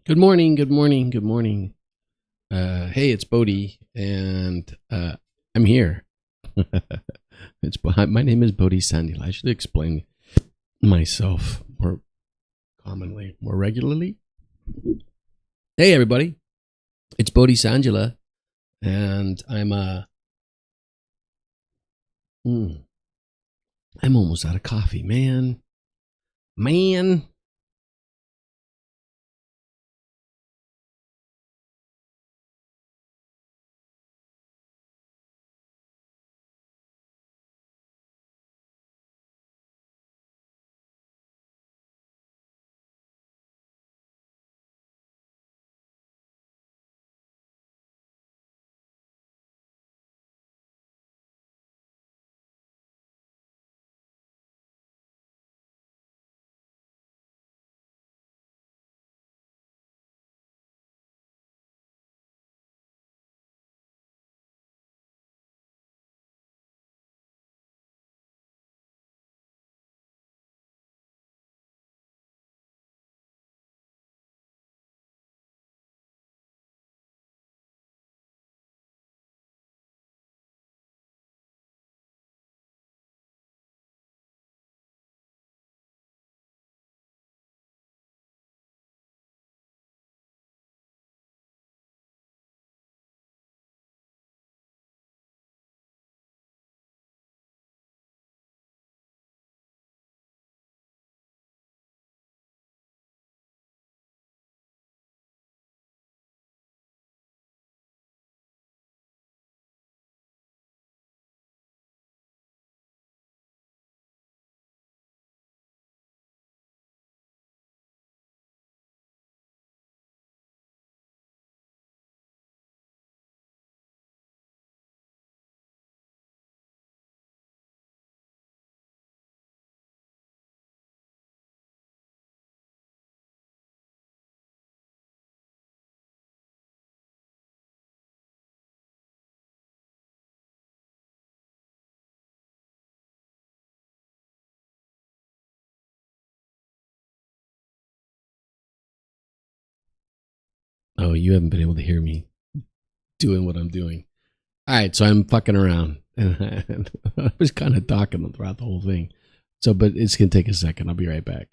Good morning, good morning, good morning. Hey, it's Bodhi, and I'm here. My name is Bodhi Sandilya. I should explain myself more commonly, more regularly. Hey, everybody, it's Bodhi Sandilya, and mm, I'm almost out of coffee, man. Man, oh, you haven't been able to hear me doing what I'm doing. All right, so I'm fucking around, and I was kind of talking throughout the whole thing. So, but it's gonna take a second. I'll be right back.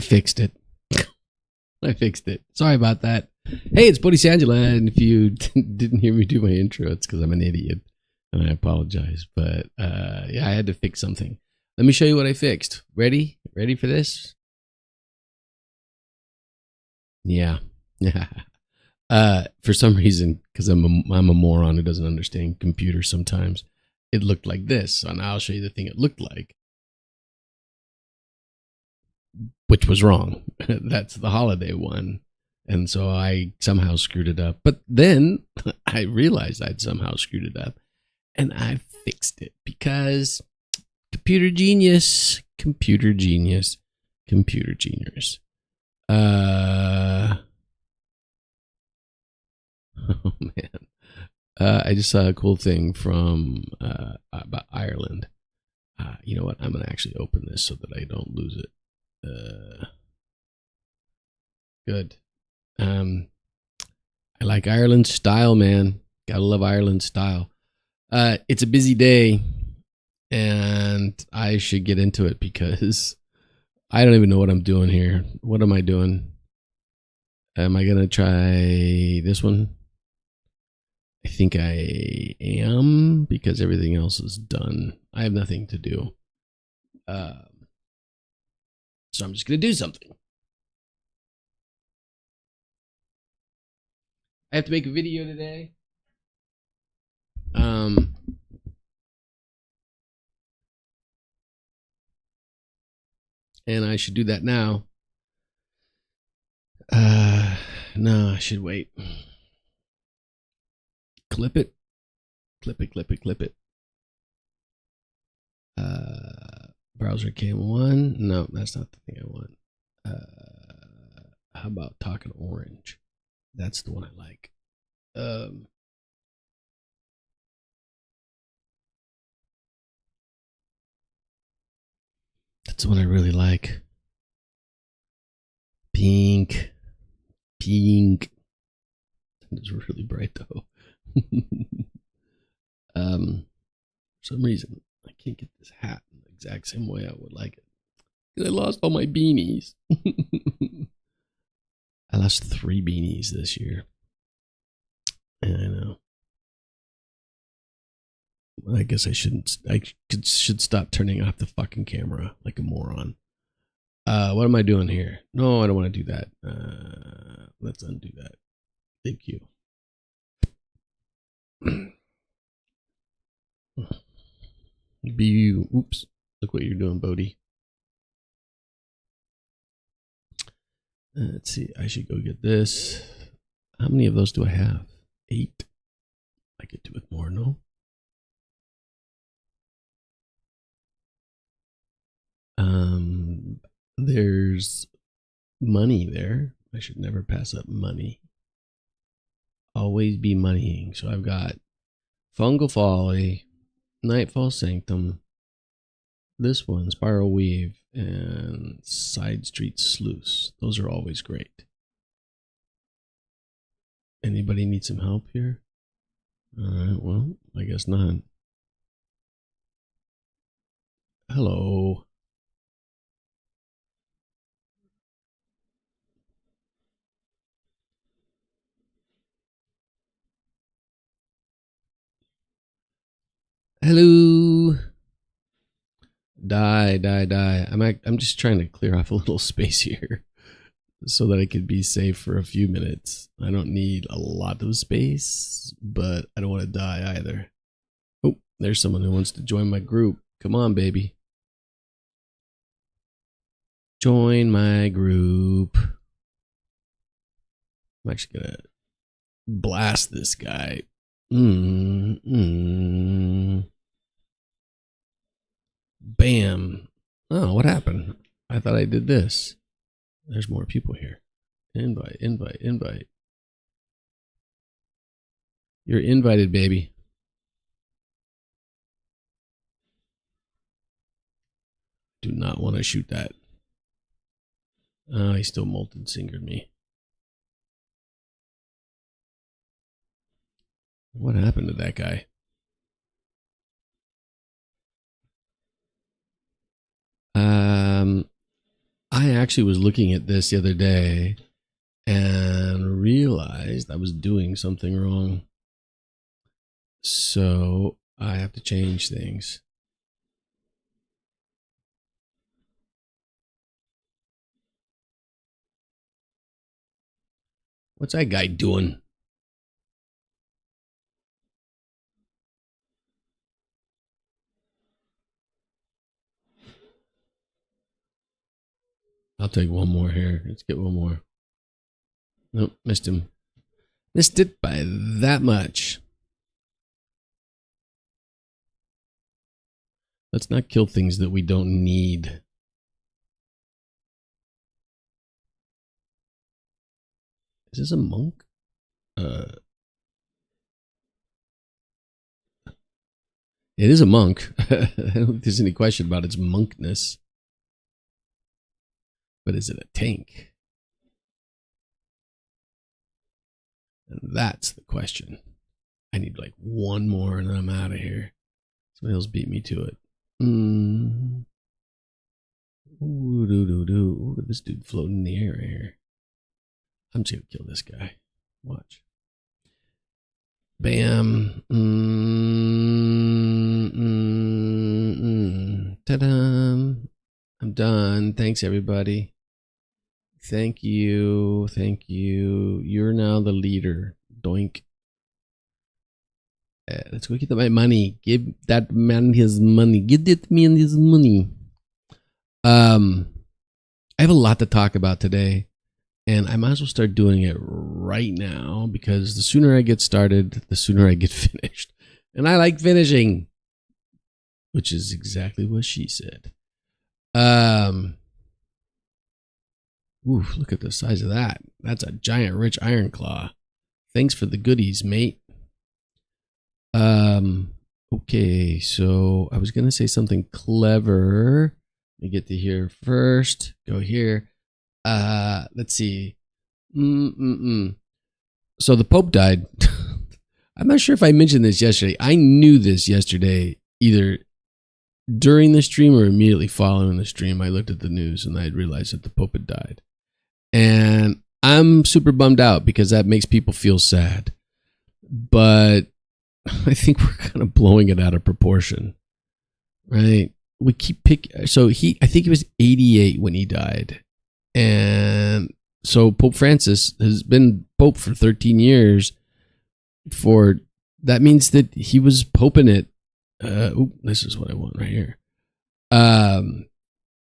fixed it. I fixed it. Sorry about that. Hey, it's Bodhi Sandilya, and if you didn't hear me do my intro, it's because I'm an idiot, and I apologize. But yeah, I had to fix something. Let me show you what I fixed. Ready? Ready for this? Yeah. For some reason, because I'm a moron who doesn't understand computers sometimes, it looked like this. So now I'll show you the thing it looked like, which was wrong. That's the holiday one. And so I somehow screwed it up. But then I realized I'd somehow screwed it up, and I fixed it because computer genius, computer genius, computer genius. Oh man. I just saw a cool thing from about Ireland. You know what? I'm gonna actually open this so that I don't lose it. Good. I like Ireland style, man. Gotta love Ireland style. It's a busy day, and I should get into it because I don't even know what I'm doing here. What am I doing? Am I gonna try this one? I think I am, because everything else is done. I have nothing to do. So I'm just going to do something. I have to make a video today. And I should do that now. No, I should wait. Clip it. Clip it, clip it, clip it. Browser came one. No, that's not the thing I want. How about Talking Orange? That's the one I like. That's the one I really like. Pink. Pink. It's really bright though. For some reason, I can't get this hat in the exact same way I would like it. Because I lost all my beanies. I lost 3 beanies this year. And I know. I guess I shouldn't. Should stop turning off the fucking camera like a moron. What am I doing here? No, I don't want to do that. Let's undo that. Thank you. Be you. Oops. Look what you're doing, Bodhi. Let's see. I should go get this. How many of those do I have? 8. I could do it more, no? There's money there. I should never pass up money. Always be moneying. So I've got Fungal Folly, Nightfall Sanctum, this one, Spiral Weave, and Side Street Sluice. Those are always great. Anybody need some help here? Alright, well, I guess not. Hello. Hello. Die. I'm just trying to clear off a little space here so that I could be safe for a few minutes. I don't need a lot of space, but I don't want to die either. Oh, there's someone who wants to join my group. Come on, baby. Join my group. I'm actually gonna blast this guy. Bam. Oh, what happened? I thought I did this. There's more people here. Invite. You're invited, baby. Do not want to shoot that. Oh, he still molten singered me. What happened to that guy? I actually was looking at this the other day and realized I was doing something wrong. So I have to change things. What's that guy doing? I'll take one more here. Let's get one more. Nope, missed him. Missed it by that much. Let's not kill things that we don't need. Is this a monk? It is a monk. I don't think there's any question about its monkness. But is it a tank? And that's the question. I need like one more and then I'm out of here. Somebody else beat me to it. Ooh, look at this dude floating in the air right here. I'm just going to kill this guy. Watch. Bam. Ta-da. I'm done. Thanks, everybody. Thank you. Thank you. You're now the leader. Doink. Let's go get my money. Give that man his money. Give that man his money. I have a lot to talk about today, and I might as well start doing it right now because the sooner I get started, the sooner I get finished. And I like finishing, which is exactly what she said. Oof, look at the size of that. That's a giant rich iron claw. Thanks for the goodies, mate. Okay, so I was gonna say something clever. Let me get to here first. Go here. Let's see. So the Pope died. I'm not sure if I mentioned this yesterday. I knew this yesterday, either during the stream or immediately following the stream. I looked at the news and I realized that the Pope had died. And I'm super bummed out because that makes people feel sad. But I think we're kind of blowing it out of proportion, right? We keep picking. So I think he was 88 when he died. And so Pope Francis has been Pope for 13 years. That means that he was poping it. This is what I want right here.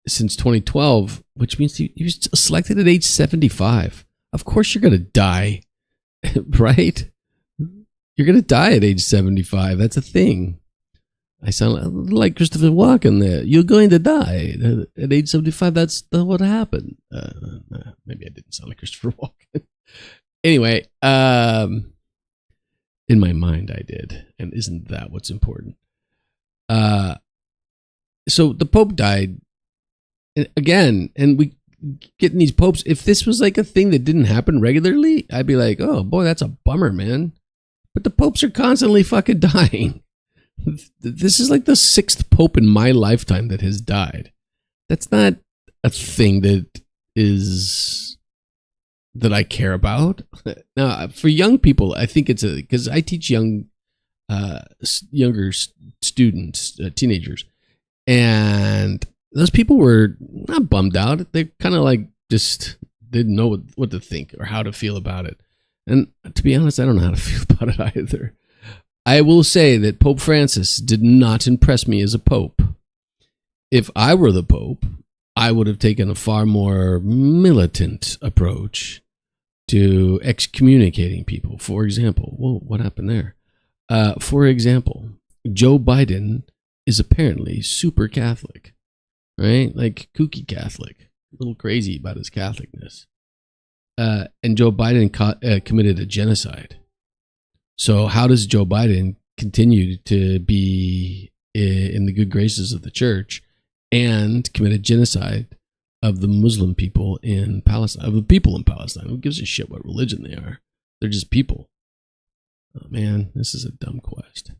Since 2012, which means he was selected at age 75. Of course you're going to die, right? You're going to die at age 75. That's a thing. I sound like Christopher Walken there. You're going to die at age 75. That's what happened. Maybe I didn't sound like Christopher Walken. Anyway, in my mind I did. And isn't that what's important? So the Pope died again, and we getting these popes. If this was like a thing that didn't happen regularly, I'd be like, oh boy, that's a bummer, man. But the popes are constantly fucking dying. This is like the 6th pope in my lifetime that has died. That's not a thing that I care about. Now, for young people, I think it's because I teach younger students, teenagers, and those people were not bummed out. They kind of like just didn't know what to think or how to feel about it. And to be honest, I don't know how to feel about it either. I will say that Pope Francis did not impress me as a pope. If I were the Pope, I would have taken a far more militant approach to excommunicating people. For example, whoa, what happened there? For example, Joe Biden is apparently super Catholic, right? Like kooky Catholic, a little crazy about his Catholicness. And Joe Biden committed a genocide. So how does Joe Biden continue to be in the good graces of the church and commit a genocide of the Muslim people in Palestine, of the people in Palestine? Who gives a shit what religion they are? They're just people. Oh man, this is a dumb quest.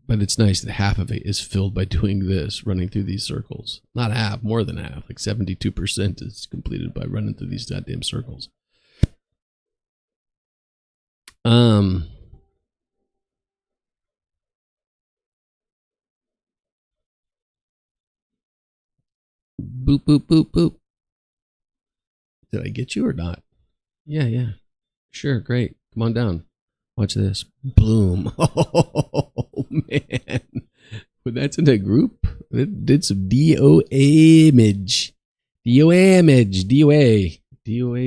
But it's nice that half of it is filled by doing this, running through these circles. Not half, more than half. Like 72% is completed by running through these goddamn circles. Boop, boop, boop, boop. Did I get you or not? Yeah. Sure, great. Come on down. Watch this. Bloom. Oh, man. But that's in a group. It did some DOA damage. DOA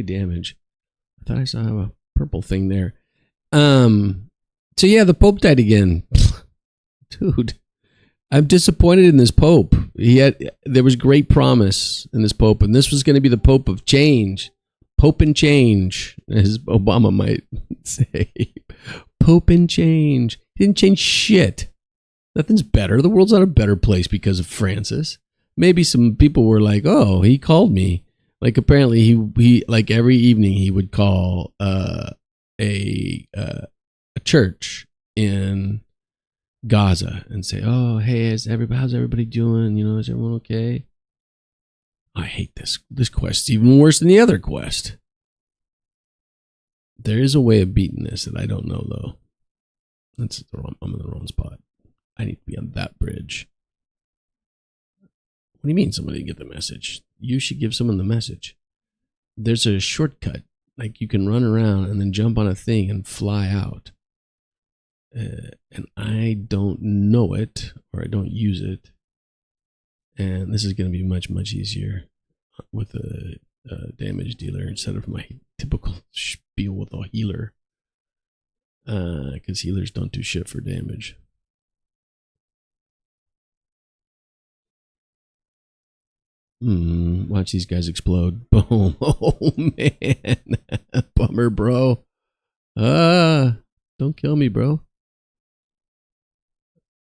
damage. I thought I saw a purple thing there. So yeah, the Pope died again. Dude, I'm disappointed in this Pope. There was great promise in this Pope, and this was going to be the Pope of change. Pope and change, as Obama might say. Pope and change. He didn't change shit. Nothing's better. The world's not a better place because of Francis. Maybe some people were like, "Oh, he called me." Like apparently he like every evening he would call a church in Gaza and say, "Oh, hey, how's everybody doing? You know, is everyone okay?" I hate this. This quest's even worse than the other quest. There is a way of beating this that I don't know though. I'm in the wrong spot. I need to be on that bridge. What do you mean somebody get the message? You should give someone the message. There's a shortcut. Like you can run around and then jump on a thing and fly out. And I don't know it or I don't use it. And this is going to be much, much easier with a damage dealer instead of my typical spiel with a healer. Because healers don't do shit for damage. Watch these guys explode. Boom. Oh, man. Bummer, bro. Don't kill me, bro.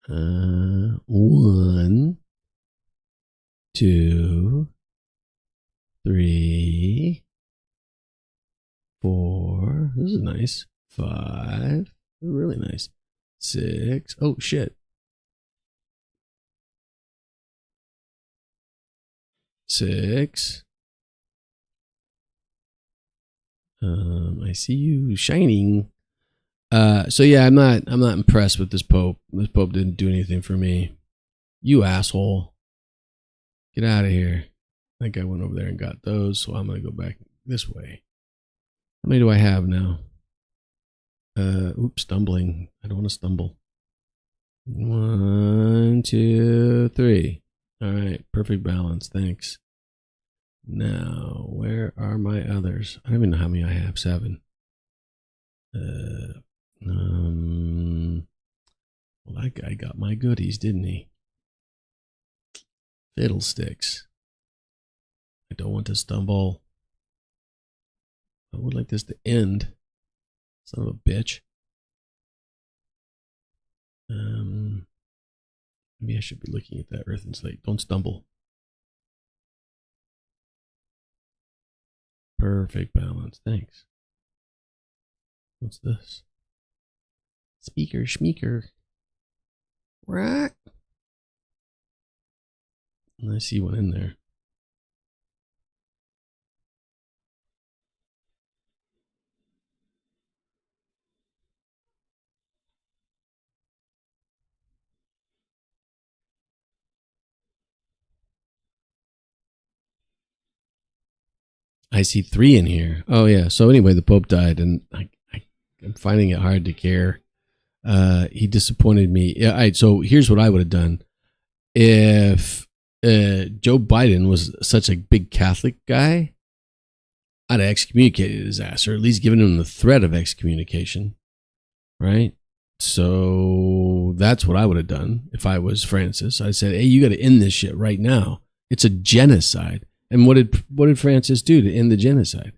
1, 2, 3, 4. This is nice. 5. Really nice. 6. Oh, shit. 6. I see you shining. So yeah, I'm not impressed with this Pope. This Pope didn't do anything for me. You asshole. Get out of here. I think I went over there and got those, so I'm gonna go back this way. How many do I have now? Oops, stumbling. I don't want to stumble. 1, 2, 3. All right, perfect balance. Thanks. Now, where are my others? I don't even know how many I have. 7. Well, that guy got my goodies, didn't he? Fiddlesticks. I don't want to stumble. I would like this to end. Son of a bitch. Maybe I should be looking at that earthen slate. Don't stumble. Perfect balance. Thanks. What's this? Speaker, schmeeker. Right. I see one in there. I see 3 in here. Oh yeah. So anyway, the Pope died, and I'm finding it hard to care. He disappointed me. Yeah. All right. So here's what I would have done if Joe Biden was such a big Catholic guy. I'd have excommunicated his ass, or at least given him the threat of excommunication. Right. So that's what I would have done if I was Francis. I said, "Hey, you got to end this shit right now. It's a genocide." And what did Francis do to end the genocide?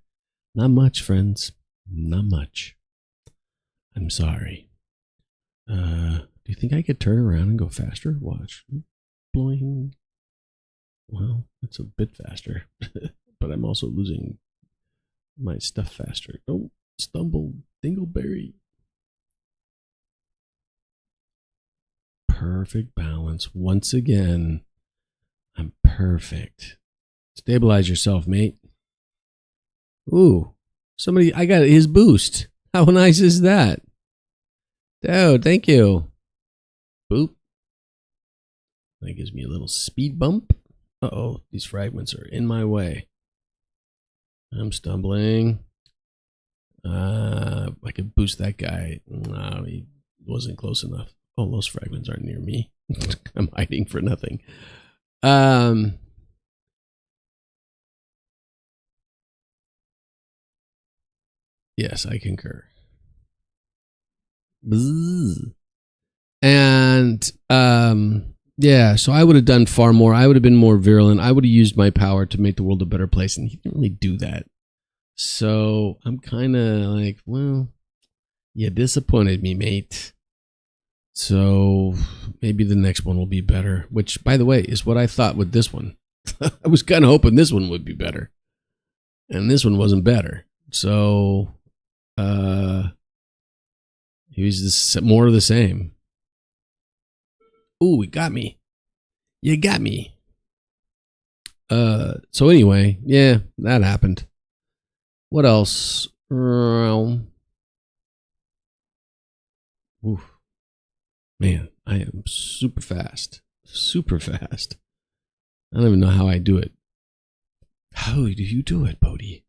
Not much, friends. Not much. I'm sorry. Do you think I could turn around and go faster? Watch. Blowing. Well, it's a bit faster. But I'm also losing my stuff faster. Don't stumble, Dingleberry. perfect balance. Once again, I'm perfect. Stabilize yourself, mate. Ooh, I got his boost. How nice is that? Dude, thank you. Boop. That gives me a little speed bump. Uh-oh, these fragments are in my way. I'm stumbling. I could boost that guy. No, he wasn't close enough. Oh, those fragments aren't near me. I'm hiding for nothing. Yes, I concur. Bzzz. And yeah, so I would have done far more. I would have been more virulent. I would have used my power to make the world a better place, and he didn't really do that. So I'm kind of like, well, you disappointed me, mate. So maybe the next one will be better, which, by the way, is what I thought with this one. I was kind of hoping this one would be better, and this one wasn't better. So he was more of the same. Ooh, he got me. You got me. So anyway, yeah, that happened. What else? Oof. Man, I am super fast. Super fast. I don't even know how I do it. How do you do it, Bodhi?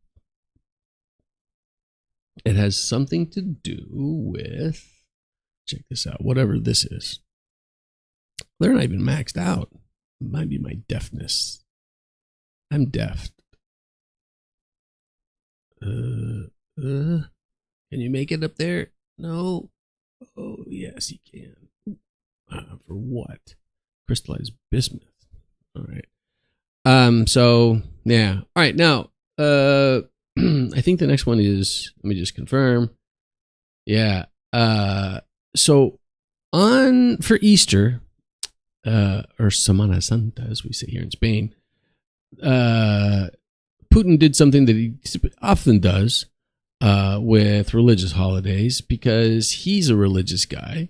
It has something to do with, check this out, whatever this is. They're not even maxed out. It might be my deafness. I'm deaf. Can you make it up there? No. Oh, yes, you can. For what? Crystallized bismuth. All right. So yeah. All right. Now, I think the next one is. Let me just confirm. Yeah. So for Easter, or Semana Santa, as we say here in Spain, Putin did something that he often does with religious holidays, because he's a religious guy,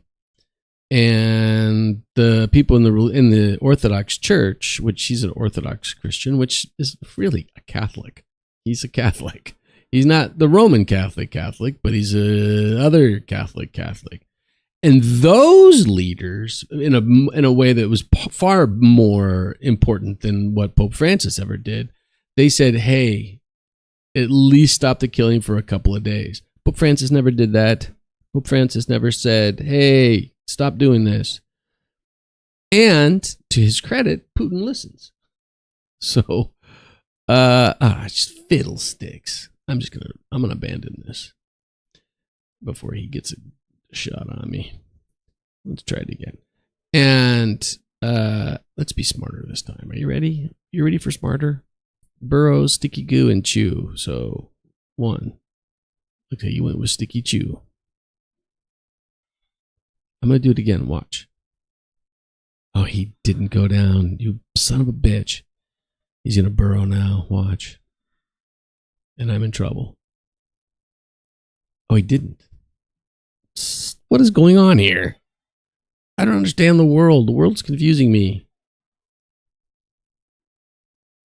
and the people in the Orthodox Church, which he's an Orthodox Christian, which is really a Catholic. He's a Catholic. He's not the Roman Catholic, but he's a other Catholic. And those leaders, in a way that was far more important than what Pope Francis ever did, they said, hey, at least stop the killing for a couple of days. Pope Francis never did that. Pope Francis never said, hey, stop doing this. And to his credit, Putin listens. So, just fiddlesticks. I'm gonna abandon this before he gets a shot on me. Let's try it again. And let's be smarter this time. Are you ready? You ready for smarter? Burrow, sticky goo, and chew. So 1. Okay, you went with sticky chew. I'm gonna do it again. Watch. Oh, he didn't go down. You son of a bitch. He's gonna burrow now. Watch. And I'm in trouble. Oh, he didn't. What is going on here? I don't understand the world. The world's confusing me.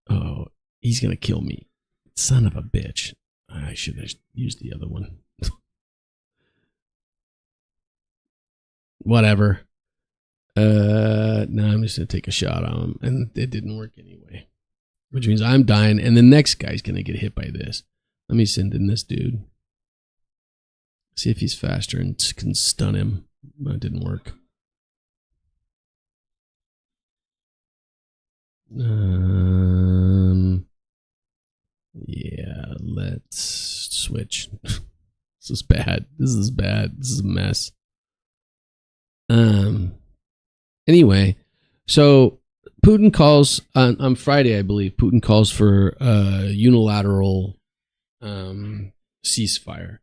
Oh, he's going to kill me. Son of a bitch. I should have used the other one. Whatever. Now I'm just going to take a shot on him. And it didn't work anyway. Which means I'm dying. And the next guy's going to get hit by this. Let me send in this dude. See if he's faster and can stun him. That didn't work. Yeah, let's switch. This is bad. This is a mess. Anyway, so Putin calls on Friday, I believe. Putin calls for a unilateral ceasefire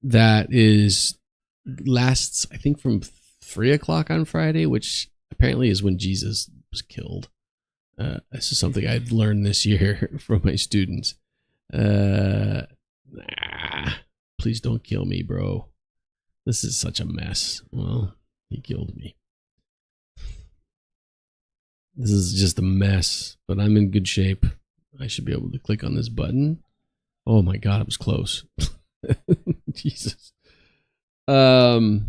that lasts, I think, from 3:00 on Friday, which apparently is when Jesus was killed. This is something I've learned this year from my students. Please don't kill me, bro. This is such a mess. Well, he killed me. This is just a mess, but I'm in good shape. I should be able to click on this button. Oh my God, it was close. Jesus. What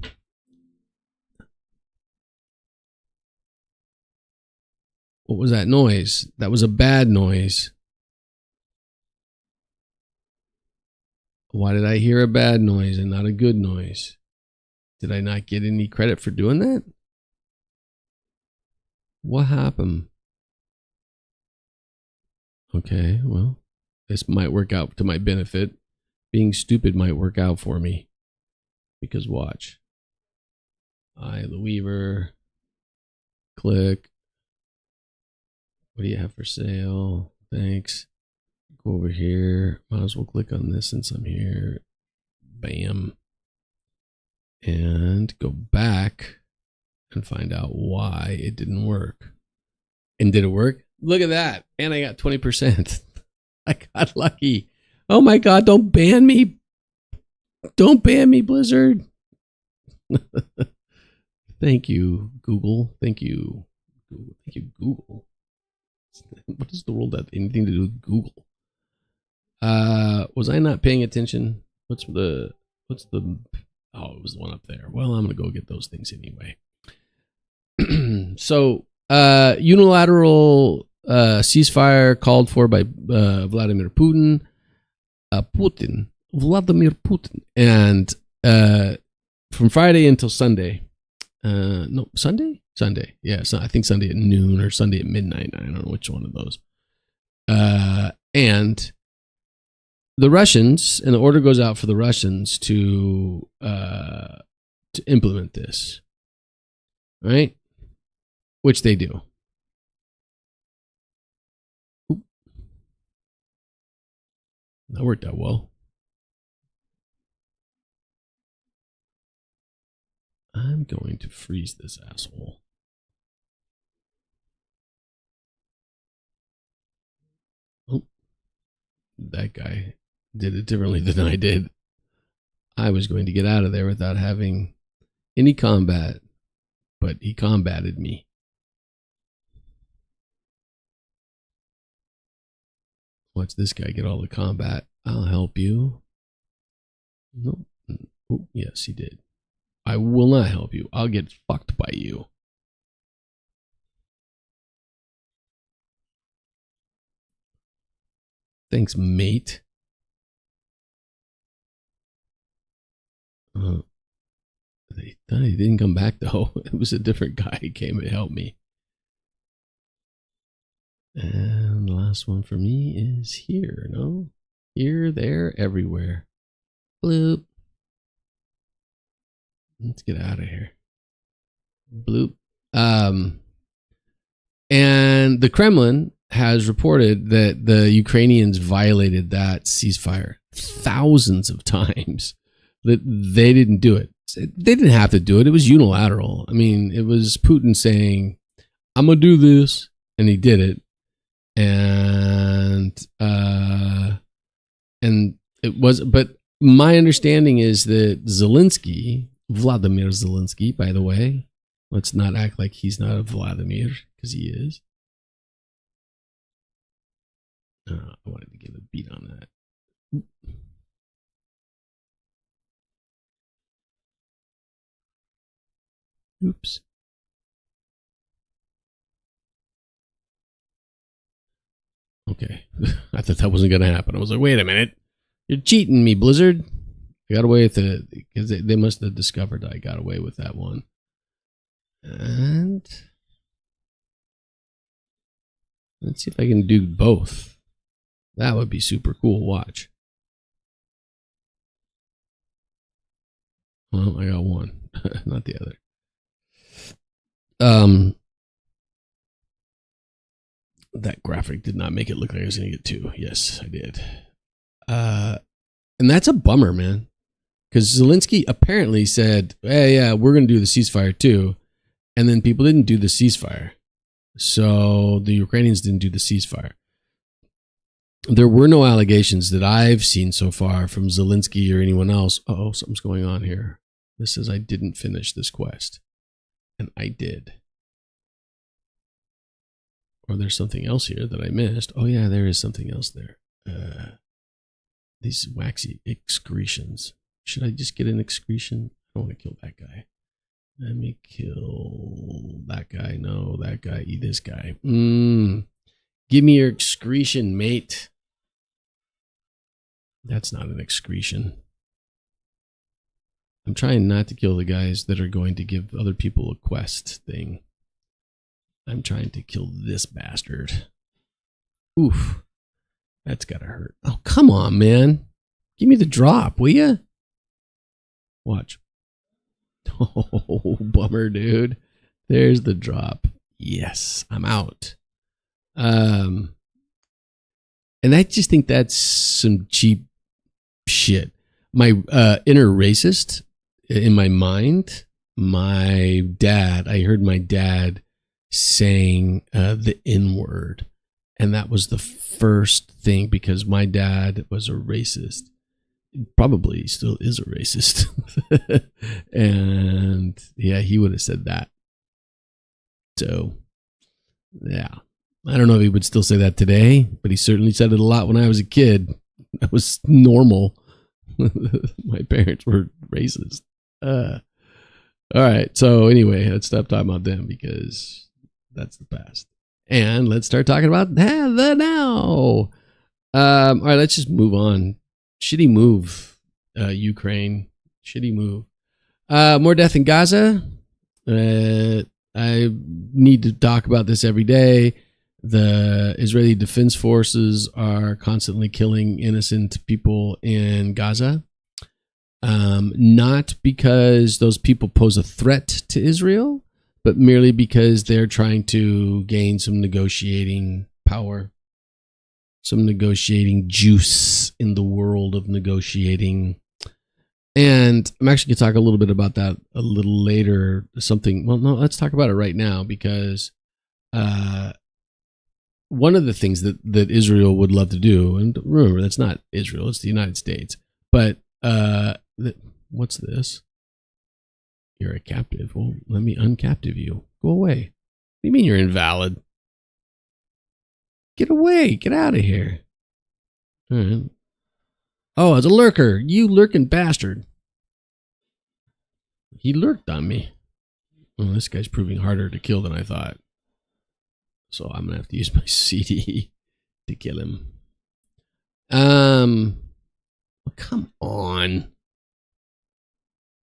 was that noise? That was a bad noise. Why did I hear a bad noise and not a good noise? Did I not get any credit for doing that? What happened? Okay, well, this might work out to my benefit. Being stupid might work out for me. Because watch. The Weaver. Click. What do you have for sale? Thanks. Go over here. Might as well click on this since I'm here. Bam. And go back and find out why it didn't work. And did it work? Look at that. And I got 20%. I got lucky. Oh my God, don't ban me. Don't ban me, Blizzard. Thank you, Google. Thank you. Thank you, Google. What does the world have anything to do with Google? Was I not paying attention? What's the oh, it was the one up there. Well, I'm gonna go get those things anyway. So unilateral ceasefire called for by Vladimir Putin. Vladimir Putin. And from Friday until Sunday. No, Sunday? Sunday. Yeah, so I think Sunday at noon or Sunday at midnight. I don't know which one of those. And the Russians, and the order goes out for the Russians to implement this. Right? Which they do. Oop. That worked out well. I'm going to freeze this asshole. Oh, that guy did it differently than I did. I was going to get out of there without having any combat, but he combated me. Watch this guy get all the combat. I'll help you. Nope. Oh, yes, he did. I will not help you. I'll get fucked by you. Thanks, mate. He didn't come back, though. It was a different guy who came to help me. And the last one for me is here, no? Here, there, everywhere. Bloop. Let's get out of here. Bloop. And the Kremlin has reported that the Ukrainians violated that ceasefire thousands of times. That they didn't do it. They didn't have to do it. It was unilateral. I mean, it was Putin saying, I'm going to do this. And he did it. And it was, but my understanding is that Vladimir Zelensky, by the way, let's not act like he's not a Vladimir, because he is. I wanted to give a beat on that. Oops. Okay. I thought that wasn't going to happen. I was like, wait a minute. You're cheating me, Blizzard. I got away with it because they must have discovered I got away with that one. And let's see if I can do both. That would be super cool. Watch. Well, I got one, not the other. That graphic did not make it look like I was going to get two. Yes, I did. And that's a bummer, man. Because Zelensky apparently said, hey, yeah, we're going to do the ceasefire too. And then people didn't do the ceasefire. So the Ukrainians didn't do the ceasefire. There were no allegations that I've seen so far from Zelensky or anyone else. Oh, something's going on here. This says I didn't finish this quest. And I did. Or there's something else here that I missed. Oh yeah, there is something else there. These waxy excretions. Should I just get an excretion? I don't want to kill that guy. Let me kill that guy. No, that guy. Eat this guy. Give me your excretion, mate. That's not an excretion. I'm trying not to kill the guys that are going to give other people a quest thing. I'm trying to kill this bastard. Oof. That's gotta hurt. Oh, come on, man. Give me the drop, will ya? Watch. Oh, bummer, dude. There's the drop. Yes, I'm out. And I just think that's some cheap shit. My inner racist in my mind, my dad, I heard my dad saying the N-word. And that was the first thing, because my dad was a racist. Probably still is a racist. And yeah, he would have said that. So, yeah. I don't know if he would still say that today, but he certainly said it a lot when I was a kid. That was normal. My parents were racist. All right. So anyway, let's stop talking about them because that's the past. And let's start talking about the now. All right, let's just move on. Shitty move, Ukraine. Shitty move. More death in Gaza. I need to talk about this every day. The Israeli Defense Forces are constantly killing innocent people in Gaza. Not because those people pose a threat to Israel, but merely because they're trying to gain some negotiating power, some negotiating juice in the world of negotiating. And I'm actually going to talk a little bit about that a little later. Let's talk about it right now, because one of the things that Israel would love to do, and remember, that's not Israel, it's the United States, but what's this? You're a captive. Well, let me uncaptive you. Go away. What do you mean you're invalid? Get away. Get out of here. All right. Oh, it's a lurker. You lurking bastard. He lurked on me. Well, this guy's proving harder to kill than I thought. So I'm going to have to use my CD to kill him. Come on.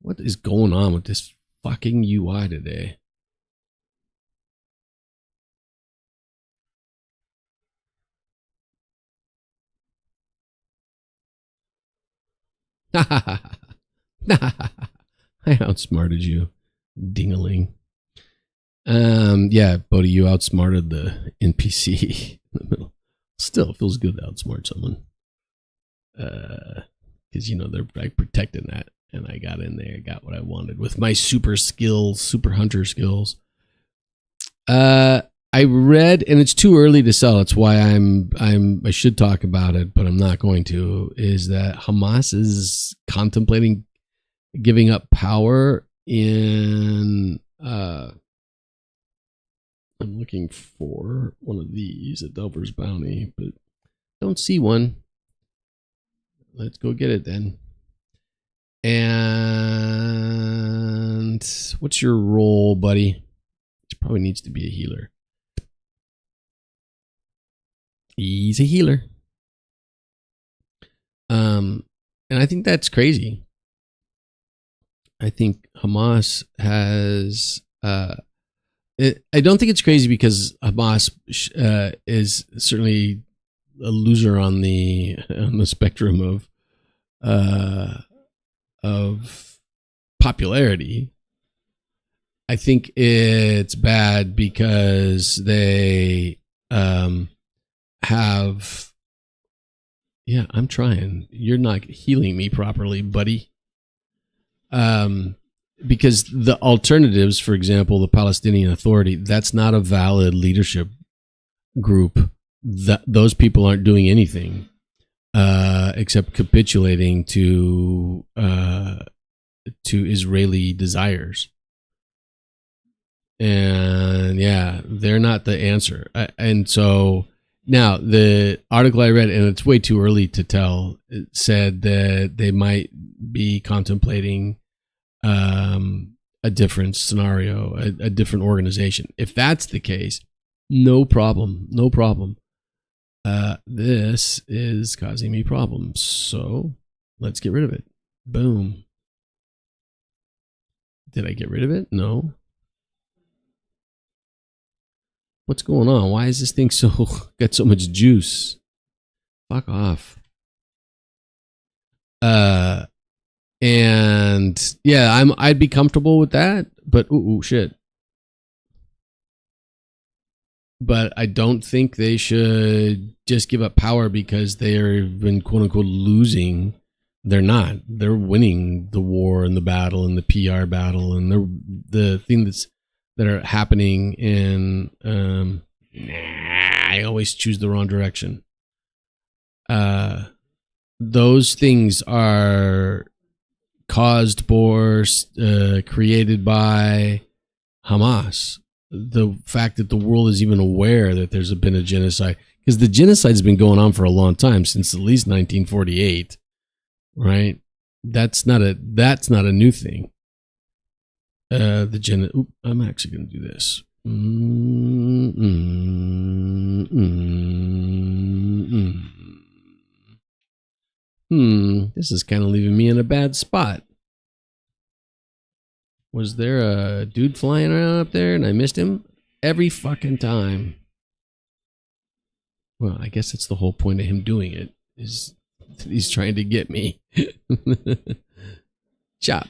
What is going on with this fucking UI today? I outsmarted you, dingaling. Yeah, Bodhi, you outsmarted the NPC in the middle. Still, it feels good to outsmart someone. Because, they're like protecting that. And I got in there, got what I wanted with my super hunter skills. I read, and it's too early to sell. It's why I should talk about it, but I'm not going to. Is that Hamas is contemplating giving up power in? I'm looking for one of these at Delver's Bounty, but don't see one. Let's go get it then. And what's your role, buddy? It probably needs to be a healer. He's a healer. And I think that's crazy. I think Hamas has... I don't think it's crazy because Hamas is certainly a loser on the spectrum of popularity. I think it's bad because they have... Yeah, I'm trying. You're not healing me properly, buddy. Because the alternatives, for example, the Palestinian Authority, that's not a valid leadership group. Those people aren't doing anything except capitulating to Israeli desires. And yeah, they're not the answer. And so now the article I read, and it's way too early to tell, it said that they might be contemplating a different scenario, a different organization. If that's the case, no problem, no problem. This is causing me problems, so let's get rid of it. Boom. Did I get rid of it? No. What's going on? Why is this thing got so much juice? Fuck off. And yeah, I'd be comfortable with that, but ooh shit. But I don't think they should just give up power because they've been quote unquote losing. They're not. They're winning the war and the battle and the PR battle and the thing that are happening in. I always choose the wrong direction. Those things are caused or created by Hamas. The fact that the world is even aware that there's been a genocide, because the genocide has been going on for a long time, since at least 1948, right? That's not a new thing. I'm actually going to do this. This is kind of leaving me in a bad spot. Was there a dude flying around up there and I missed him? Every fucking time. Well, I guess that's the whole point of him doing it, is he's trying to get me. Chop.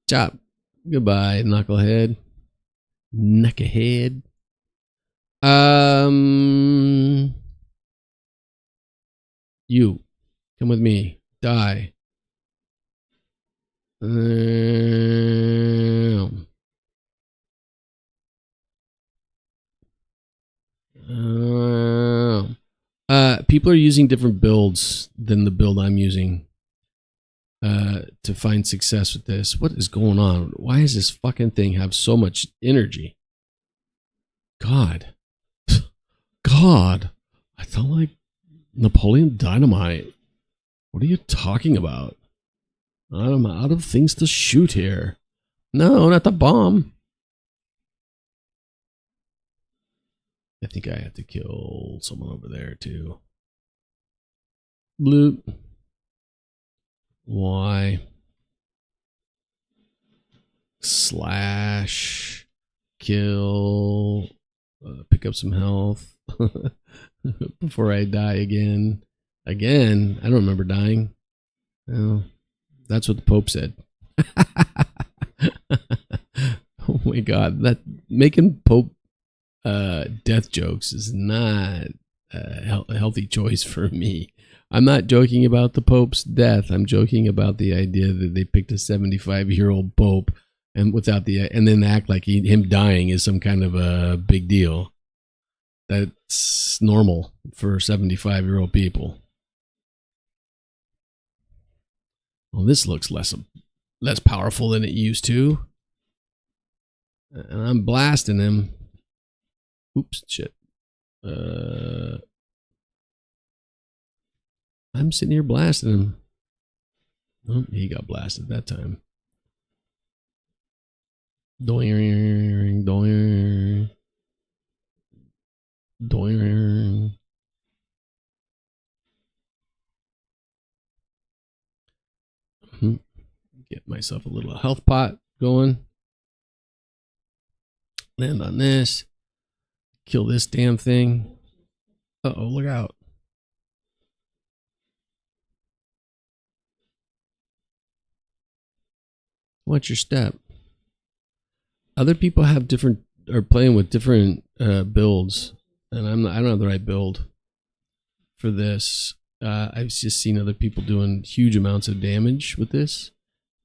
Chop. Goodbye, knucklehead. Knucklehead. You. Come with me. Die. People are using different builds than the build I'm using to find success with this. What is going on? Why does this fucking thing have so much energy? God. God. I felt like Napoleon Dynamite. What are you talking about? I'm out of things to shoot here. No, not the bomb. I think I have to kill someone over there too. Bloop. Why? Slash. Kill. Pick up some health. Before I die again. Again? I don't remember dying. Well, that's what the Pope said. Oh my God. That making Pope death jokes is not a healthy choice for me. I'm not joking about the Pope's death. I'm joking about the idea that they picked a 75-year-old Pope and then act like him dying is some kind of a big deal. That's normal for 75-year-old people. Well, this looks less powerful than it used to. And I'm blasting him. Oops, shit. I'm sitting here blasting him. Oh, he got blasted that time. Doing, doing, doing. Get myself a little health pot going. Land on this. Kill this damn thing. Uh-oh, look out. Watch your step. Other people have are playing with different builds, and I don't have the right build for this. I've just seen other people doing huge amounts of damage with this,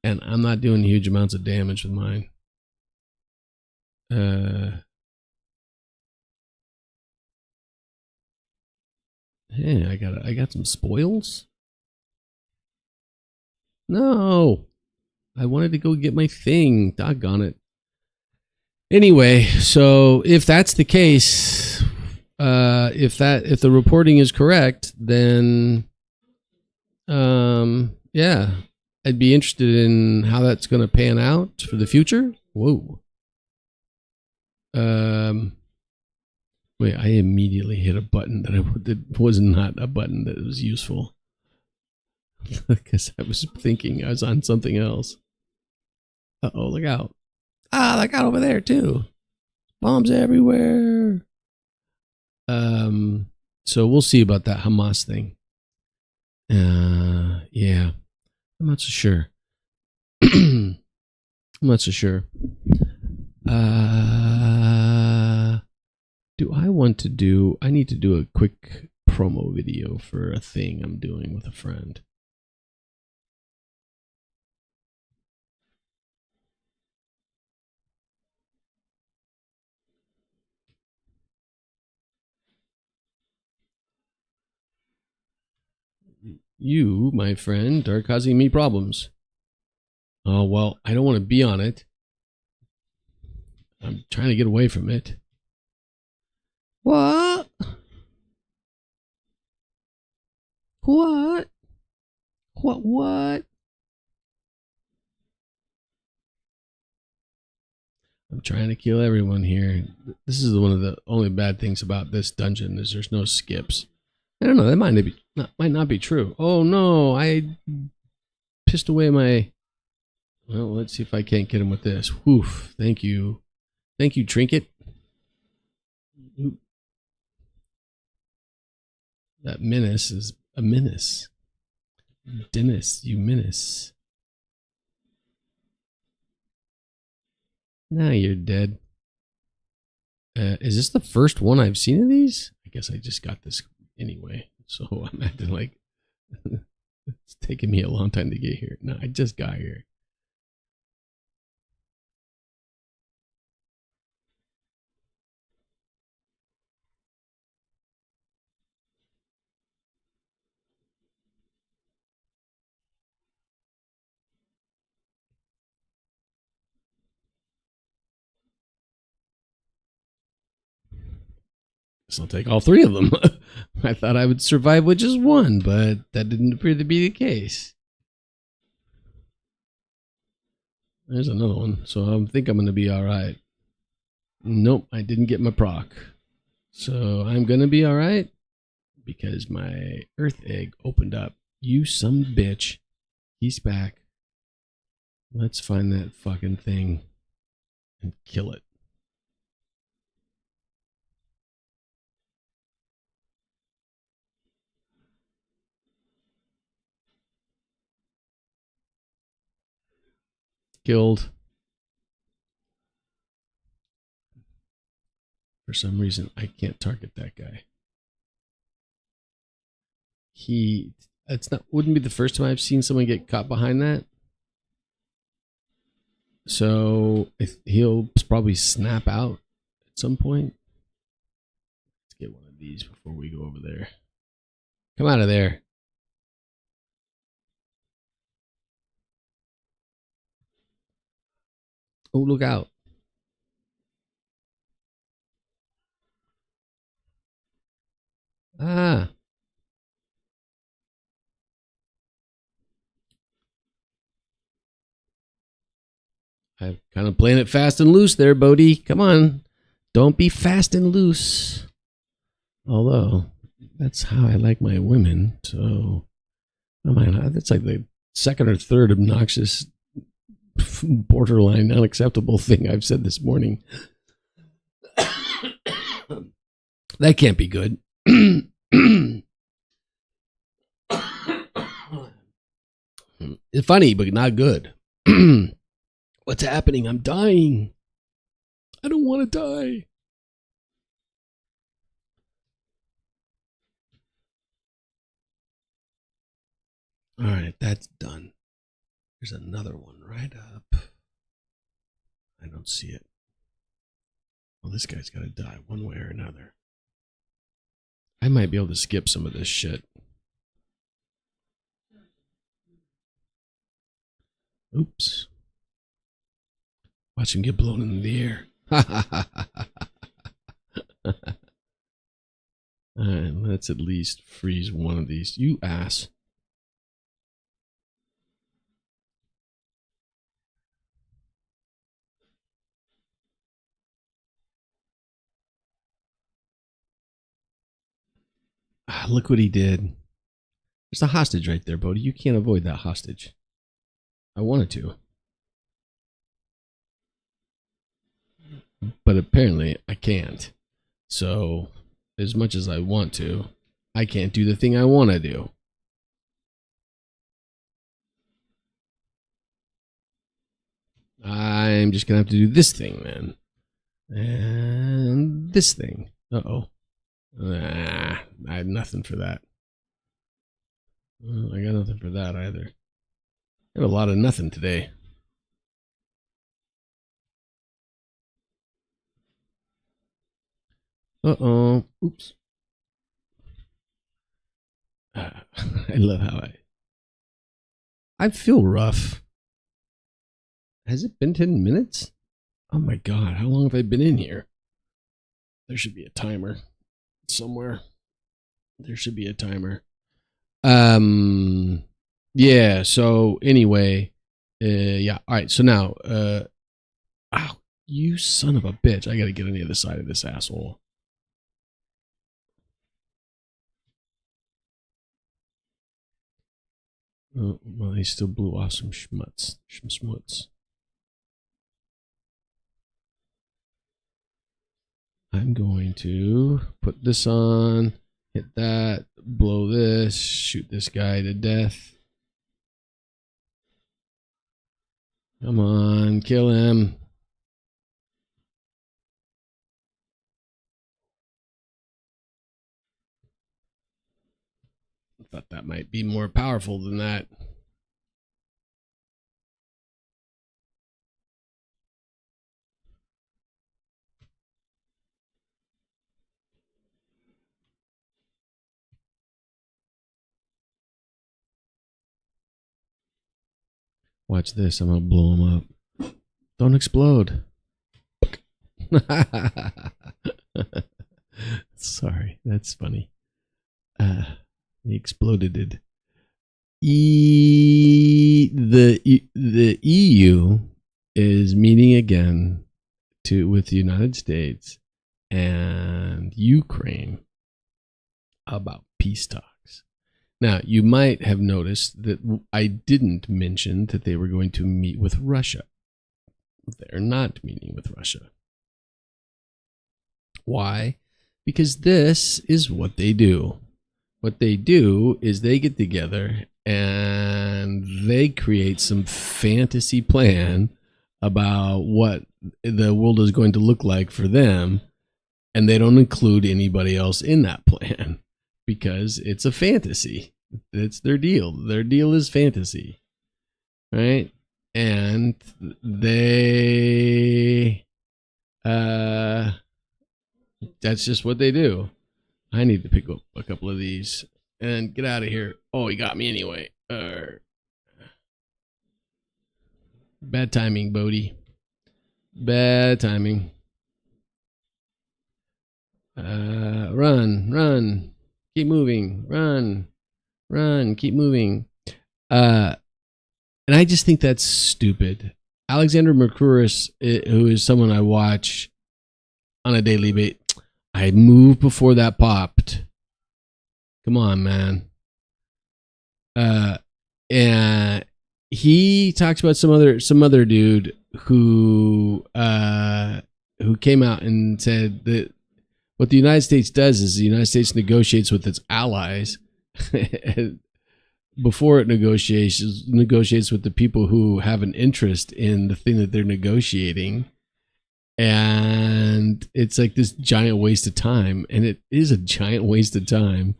and I'm not doing huge amounts of damage with mine. Hey, I got some spoils. No, I wanted to go get my thing. Doggone it. Anyway, so if that's the case, if the reporting is correct, then yeah, I'd be interested in how that's going to pan out for the future. Whoa. Wait, I immediately hit a button that was not a button that was useful. Because I was thinking I was on something else. Uh-oh, look out. Ah, look out over there too. Bombs everywhere. So we'll see about that Hamas thing. Yeah. I'm not so sure. I'm not so sure. I need to do a quick promo video for a thing I'm doing with a friend. You, my friend, are causing me problems. Oh, well, I don't want to be on it. I'm trying to get away from it. What? What? What? I'm trying to kill everyone here. This is one of the only bad things about this dungeon is there's no skips. I don't know. That might not be true. Oh no! I pissed away my. Well, let's see if I can't get him with this. Woof! Thank you, Trinket. That menace is a menace. Dennis, you menace. Now you're dead. Is this the first one I've seen of these? I guess I just got this anyway. So I'm acting like it's taken me a long time to get here. No, I just got here. So I'll take all three of them. I thought I would survive with just one, but that didn't appear to be the case. There's another one, so I think I'm going to be all right. Nope, I didn't get my proc. So I'm going to be all right because my earth egg opened up. You some bitch. He's back. Let's find that fucking thing and kill it. Killed. For some reason, I can't target that guy. Wouldn't be the first time I've seen someone get caught behind that. So he'll probably snap out at some point. Let's get one of these before we go over there. Come out of there. Oh, look out. Ah. I'm kind of playing it fast and loose there, Bodhi. Come on. Don't be fast and loose. Although, that's how I like my women. So, oh my God, that's like the second or third obnoxious, borderline unacceptable thing I've said this morning. That can't be good. It's funny, but not good. What's happening? I'm dying. I don't want to die. All right, that's done. There's another one right up. I don't see it. Well, this guy's got to die one way or another. I might be able to skip some of this shit. Oops. Watch him get blown into the air. Let's at least freeze one of these. You ass. Look what he did. There's a hostage right there, Bodhi. You can't avoid that hostage. I wanted to. But apparently I can't. So, as much as I want to, I can't do the thing I want to do. I'm just going to have to do this thing, then. And this thing. Uh-oh. I had nothing for that. I got nothing for that either. I have a lot of nothing today. Uh-oh. Oops. I love how I feel rough. Has it been 10 minutes? Oh my god, how long have I been in here? There should be a timer somewhere. There should be a timer. Yeah, so anyway, yeah. All right, so now ow, you son of a bitch. I got to get on the other side of this asshole. Oh, well, he still blew off some schmutz. I'm going to put this on, hit that, blow this, shoot this guy to death. Come on, kill him. I thought that might be more powerful than that. Watch this. I'm going to blow him up. Don't explode. Sorry. That's funny. He exploded. The EU is meeting again with the United States and Ukraine about peace talks. Now, you might have noticed that I didn't mention that they were going to meet with Russia. They're not meeting with Russia. Why? Because this is what they do. What they do is they get together and they create some fantasy plan about what the world is going to look like for them, and they don't include anybody else in that plan because it's a fantasy. It's their deal. Their deal is fantasy, right? And they that's just what they do. I need to pick up a couple of these and get out of here. Oh, he got me anyway. Bad timing, Bodhi. Bad timing. Run. Keep moving. Run. Keep moving. And I just think that's stupid. Alexander Mercouris, who is someone I watch on a daily basis, I moved before that popped. Come on, man. And he talks about some other dude who came out and said that what the United States does is the United States negotiates with its allies before it negotiates with the people who have an interest in the thing that they're negotiating. And it's like this giant waste of time, and it is a giant waste of time,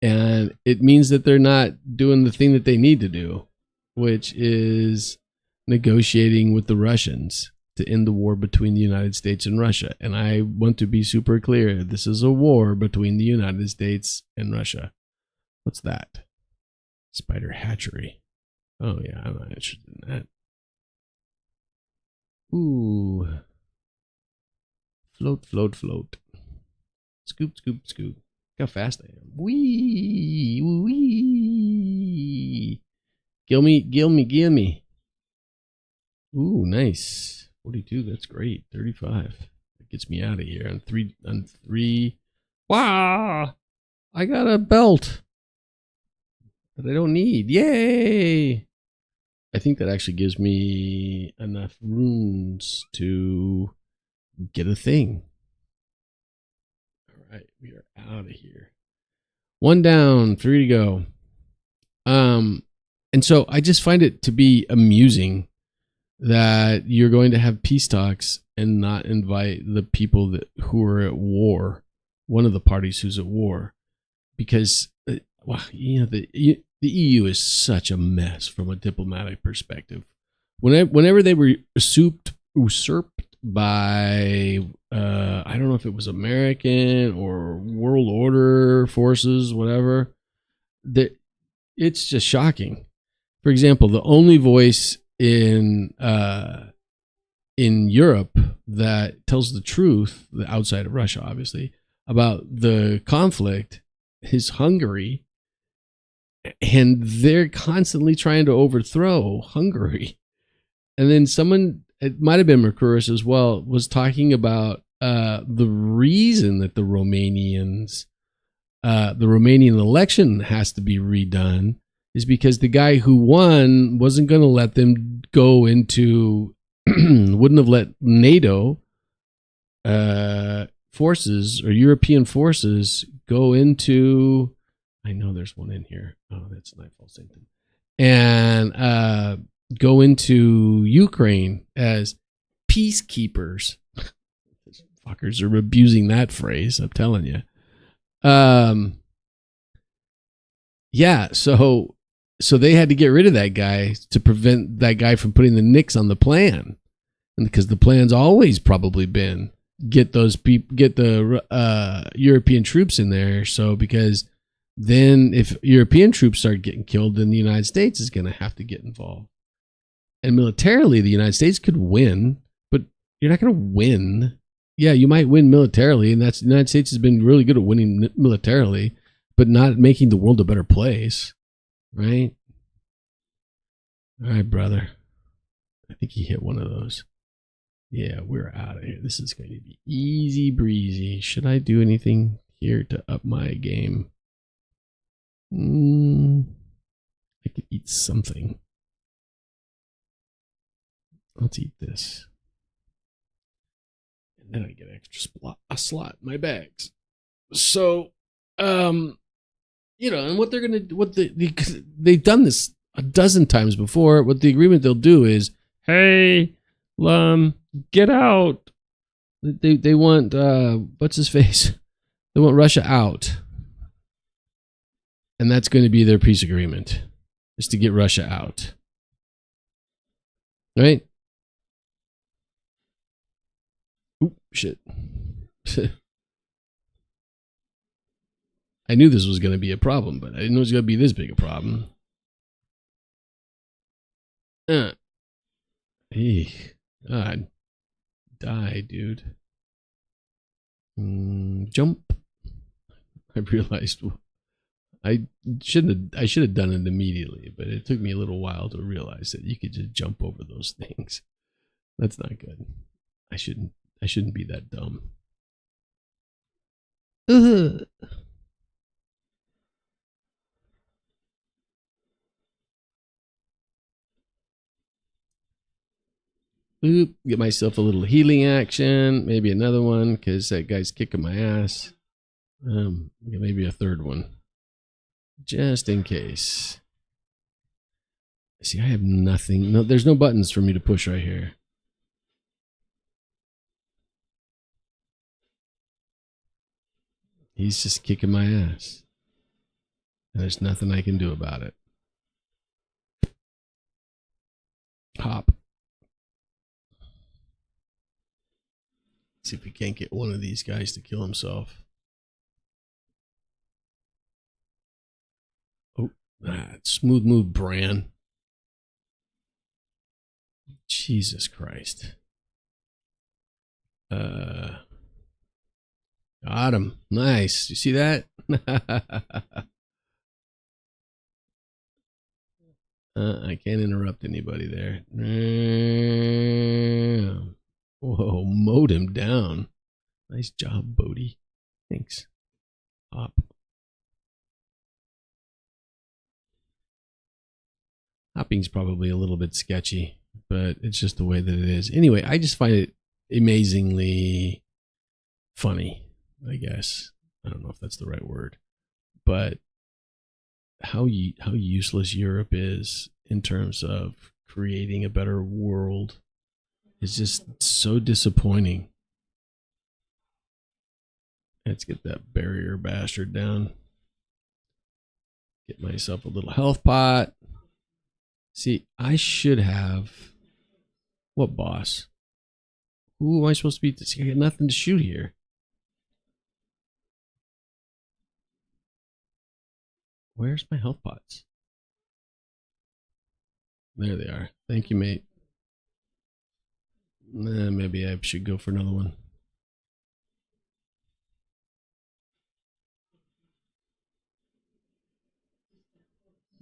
and it means that they're not doing the thing that they need to do, which is negotiating with the Russians to end the war between the United States and Russia. And I want to be super clear, this is a war between the United States and Russia. What's that? Spider hatchery. Oh yeah, I'm not interested in that. Ooh. Float, float, float. Scoop, scoop, scoop. Look how fast I am. Wee, wee. Gill me, gill me, gill me. Ooh, nice. 42, that's great. 35. That gets me out of here. On three. Wow! I got a belt that I don't need. Yay! I think that actually gives me enough runes to get a thing. All right, we are out of here. 1 down, 3 to go. And so I just find it to be amusing that you're going to have peace talks and not invite the people who are at war, one of the parties who's at war, because well, the EU is such a mess from a diplomatic perspective. Whenever they were usurped by I don't know if it was American or World Order forces, whatever, that it's just shocking. For example, the only voice in Europe that tells the truth, outside of Russia, obviously, about the conflict is Hungary, and they're constantly trying to overthrow Hungary. And then someone, it might have been Mercouris as well, was talking about the reason that the Romanian election has to be redone is because the guy who won wasn't going to let them go into, wouldn't have let NATO forces or European forces go into, I know there's one in here. Oh, that's Nightfall Sanctum. And go into Ukraine as peacekeepers. These fuckers are abusing that phrase, I'm telling you. Yeah, so they had to get rid of that guy to prevent that guy from putting the nix on the plan, and because the plan's always probably been get the European troops in there. So because then if European troops start getting killed, then the United States is going to have to get involved. And militarily, the United States could win, but you're not going to win. Yeah, you might win militarily, and the United States has been really good at winning militarily, but not making the world a better place. Right? All right, brother. I think he hit one of those. Yeah, we're out of here. This is going to be easy breezy. Should I do anything here to up my game? I could eat something. Let's eat this. And then I get an extra slot in my bags. So, and what they're gonna, they've done this a dozen times before. What the agreement they'll do is, hey, get out. They want what's his face? They want Russia out, and that's going to be their peace agreement, is to get Russia out. Right? Oop, shit. I knew this was going to be a problem, but I didn't know it was going to be this big a problem. God. Die, dude. Jump. I realized I should have done it immediately, but it took me a little while to realize that you could just jump over those things. That's not good. I shouldn't be that dumb. Oop, get myself a little healing action. Maybe another one, because that guy's kicking my ass. Maybe a third one. Just in case. See, I have nothing. No, there's no buttons for me to push right here. He's just kicking my ass. And there's nothing I can do about it. Hop. See if we can't get one of these guys to kill himself. Oh, smooth move, Bran. Jesus Christ. Got him. Nice. You see that? I can't interrupt anybody there. Whoa, mowed him down. Nice job, Bodhi. Thanks. Hop. Hopping's probably a little bit sketchy, but it's just the way that it is. Anyway, I just find it amazingly funny, I guess. I don't know if that's the right word, but how useless Europe is in terms of creating a better world is just so disappointing. Let's get that barrier bastard down. Get myself a little health pot. See, I should have... What boss? Who am I supposed to be? I got nothing to shoot here. Where's my health pots? There they are. Thank you, mate. Maybe I should go for another one.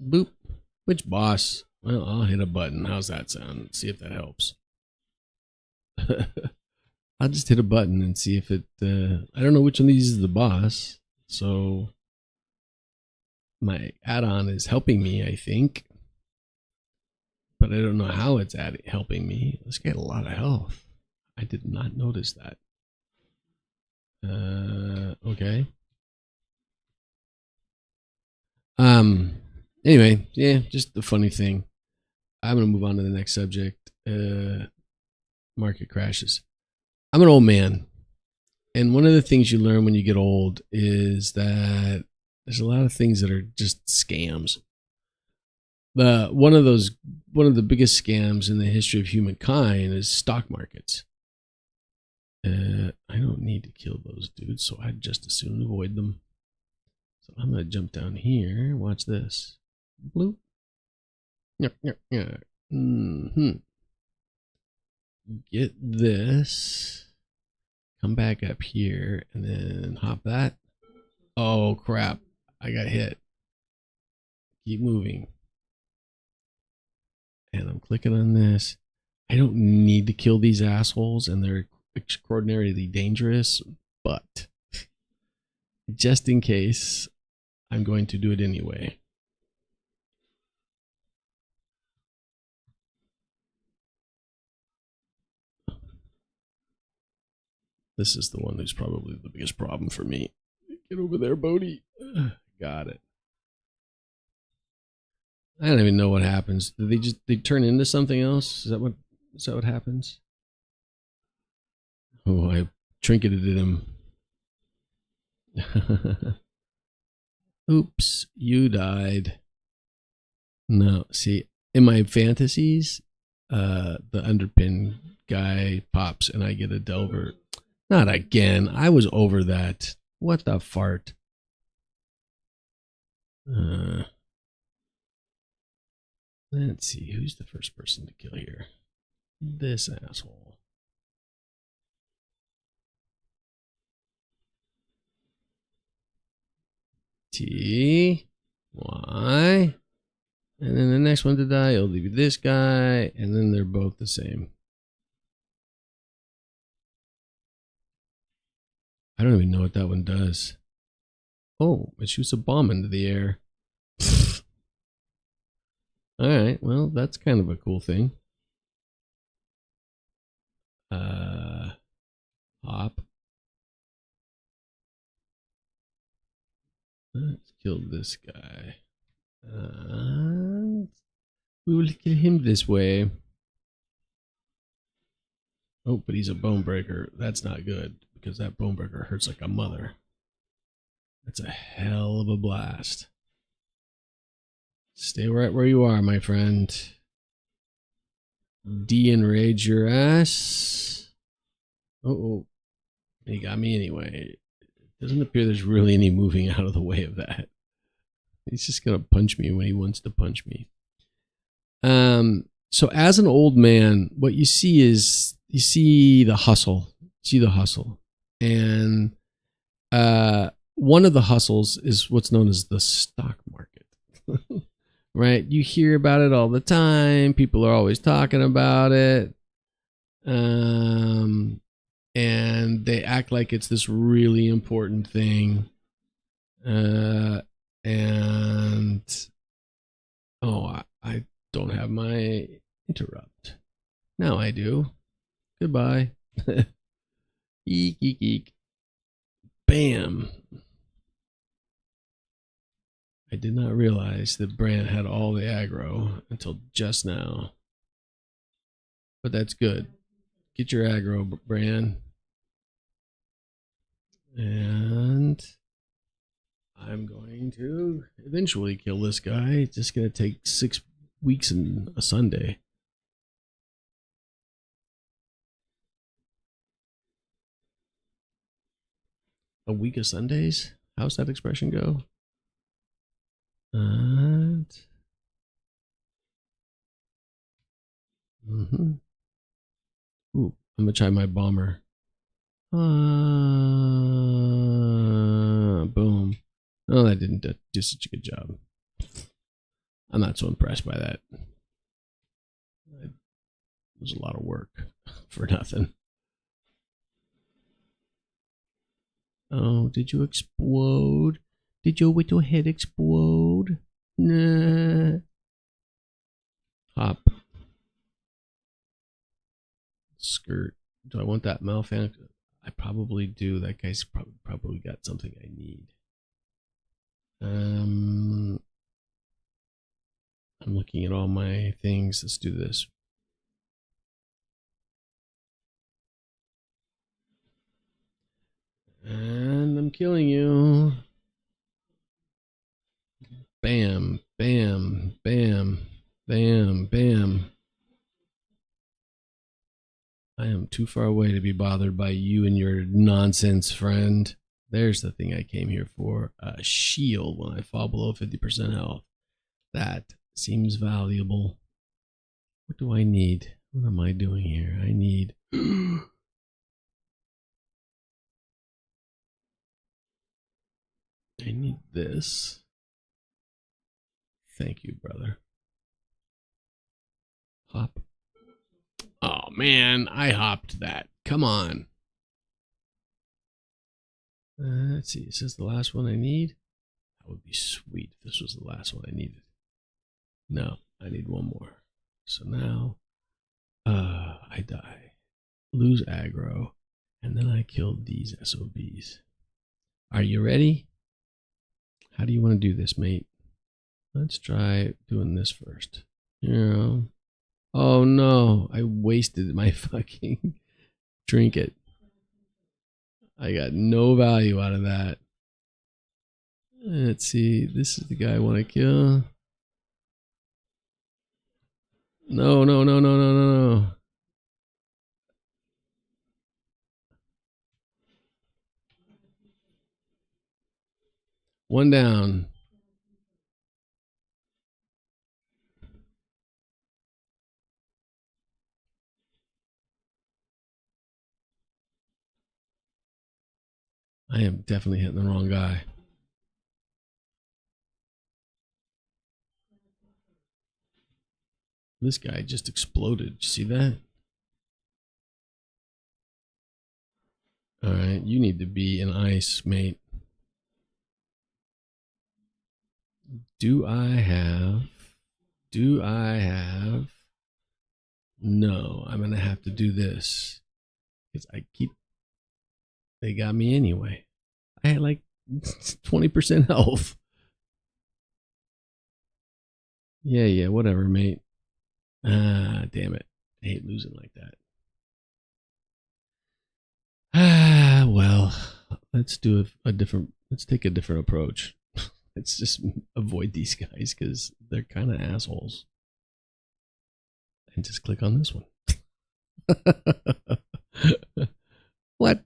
Boop. Which boss? Well, I'll hit a button. How's that sound? See if that helps. I'll just hit a button and see if it... I don't know which one of these is the boss. So my add-on is helping me, I think. But I don't know how it's helping me. Let's get a lot of health. I did not notice that. Okay. Anyway, yeah, just the funny thing. I'm going to move on to the next subject. Market crashes. I'm an old man. And one of the things you learn when you get old is that there's a lot of things that are just scams. One of the biggest scams in the history of humankind is stock markets. I don't need to kill those dudes, so I'd just as soon avoid them. So I'm going to jump down here. Watch this. Bloop. Get this. Come back up here and then hop that. Oh, crap. I got hit. Keep moving. And I'm clicking on this. I don't need to kill these assholes, and they're extraordinarily dangerous, but just in case, I'm going to do it anyway. This is the one who's probably the biggest problem for me. Get over there, Bodhi. Got it. I don't even know what happens. Do they turn into something else? Is that what happens? Oh, I trinketed him. Oops, you died. No, see, in my fantasies, the underpin guy pops and I get a Delver. Not again. I was over that. What the fart? Let's see. Who's the first person to kill here? This asshole. T. Y. And then the next one to die, it'll be this guy. And then they're both the same. I don't even know what that one does. Oh, it shoots a bomb into the air. Alright, well, that's kind of a cool thing. Hop. Let's kill this guy. We will kill him this way. Oh, but he's a bone breaker. That's not good, because that bone breaker hurts like a mother. That's a hell of a blast. Stay right where you are, my friend. De-enrage your ass. Oh, he got me anyway. It doesn't appear there's really any moving out of the way of that. He's just gonna punch me when he wants to punch me. So as an old man, what you see is the hustle. And One of the hustles is what's known as the stock market. Right? You hear about it all the time. People are always talking about it. And they act like it's this really important thing. And I don't have my interrupt. Now I do. Goodbye. Eek, eek, eek. Bam. I did not realize that Bran had all the aggro until just now. But that's good. Get your aggro, Bran. And I'm going to eventually kill this guy. It's just going to take 6 weeks and a Sunday. A week of Sundays? How's that expression go? And ooh, I'm gonna try my bomber. Boom. Oh, that didn't do such a good job. I'm not so impressed by that. It was a lot of work for nothing. Oh, did you explode? Did your little head explode? Nah. Hop. Skirt. Do I want that malfunction? I probably do. That guy's probably got something I need. I'm looking at all my things. Let's do this. And I'm killing you. Bam, bam, bam, bam, bam. I am too far away to be bothered by you and your nonsense, friend. There's the thing I came here for. A shield when I fall below 50% health. That seems valuable. What do I need? What am I doing here? I need... I need this. Thank you, brother. Hop. Oh, man, I hopped that. Come on. Let's see. Is this the last one I need? That would be sweet if this was the last one I needed. No, I need one more. So now, I die. Lose aggro. And then I killed these SOBs. Are you ready? How do you want to do this, mate? Let's try doing this first. Oh no, I wasted my fucking trinket. I got no value out of that. Let's see, this is the guy I want to kill. No, no, no, no, no, no, no. One down. I am definitely hitting the wrong guy. This guy just exploded. Did you see that? All right, you need to be in ice, mate. Do I have? No, I'm gonna have to do this because they got me anyway. I had like 20% health. Yeah, whatever, mate. Damn it. I hate losing like that. Well, let's do let's take a different approach. Let's just avoid these guys because they're kind of assholes. And just click on this one. What?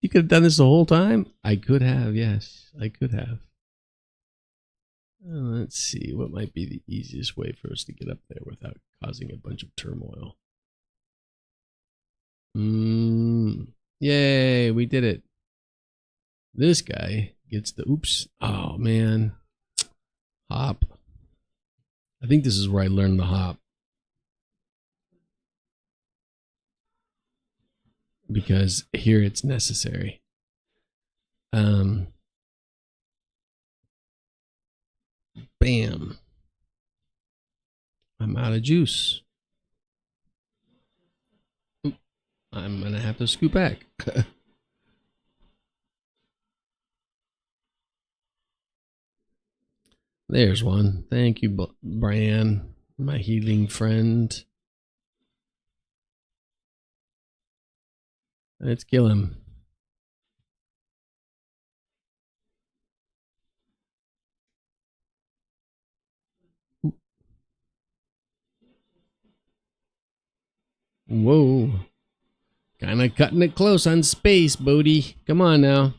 You could have done this the whole time? I could have, yes. I could have. Let's see. What might be the easiest way for us to get up there without causing a bunch of turmoil? Yay, we did it. This guy gets the oops. Oh man, hop. I think this is where I learned the hop. Because here it's necessary. Bam. I'm out of juice. I'm going to have to scoot back. There's one. Thank you, Brian, my healing friend. Let's kill him. Whoa. Kind of cutting it close on space, Bodhi. Come on now.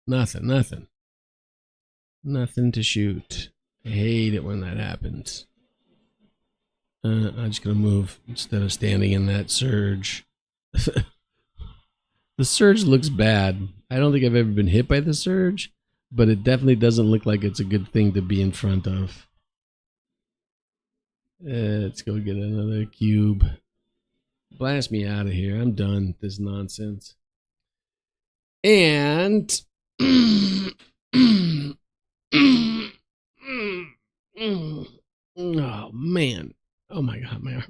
Nothing. Nothing to shoot. I hate it when that happens. I'm just going to move instead of standing in that surge. The surge looks bad. I don't think I've ever been hit by the surge, but it definitely doesn't look like it's a good thing to be in front of. Let's go get another cube. Blast me out of here. I'm done with this nonsense. And oh man. Oh my god, my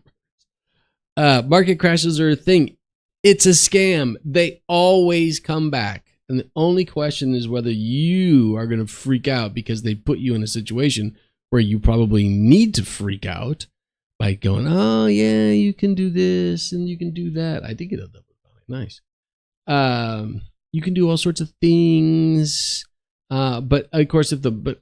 arm. Market crashes are a thing. It's a scam. They always come back. And the only question is whether you are going to freak out because they put you in a situation where you probably need to freak out by going, oh yeah, you can do this and you can do that. I did get a double bounty. Nice. You can do all sorts of things. But of course, if the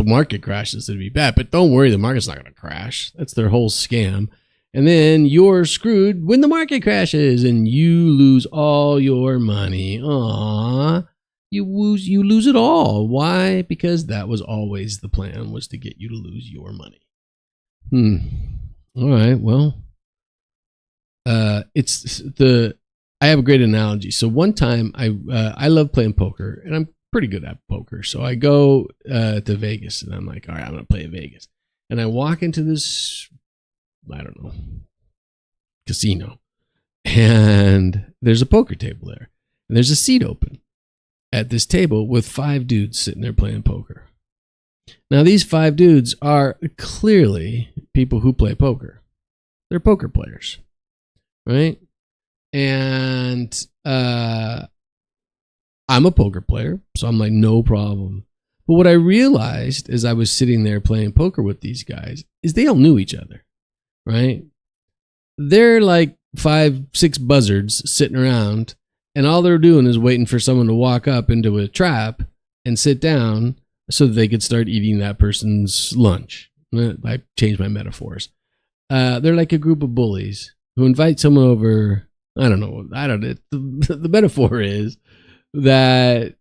market crashes, it'd be bad. But don't worry, the market's not going to crash. That's their whole scam. And then you're screwed when the market crashes and you lose all your money. Aww. You lose it all. Why? Because that was always the plan, was to get you to lose your money. All right. Well, I have a great analogy. So one time I love playing poker and I'm pretty good at poker. So I go to Vegas and I'm like, all right, I'm going to play at Vegas. And I walk into this, I don't know, casino. And there's a poker table there. And there's a seat open at this table with 5 dudes sitting there playing poker. Now, these 5 dudes are clearly people who play poker. They're poker players, right? And I'm a poker player, so I'm like, no problem. But what I realized as I was sitting there playing poker with these guys is they all knew each other, right? They're like 5, 6 buzzards sitting around, and all they're doing is waiting for someone to walk up into a trap and sit down so that they could start eating that person's lunch. I changed my metaphors. They're like a group of bullies who invite someone over. I don't know. The metaphor is that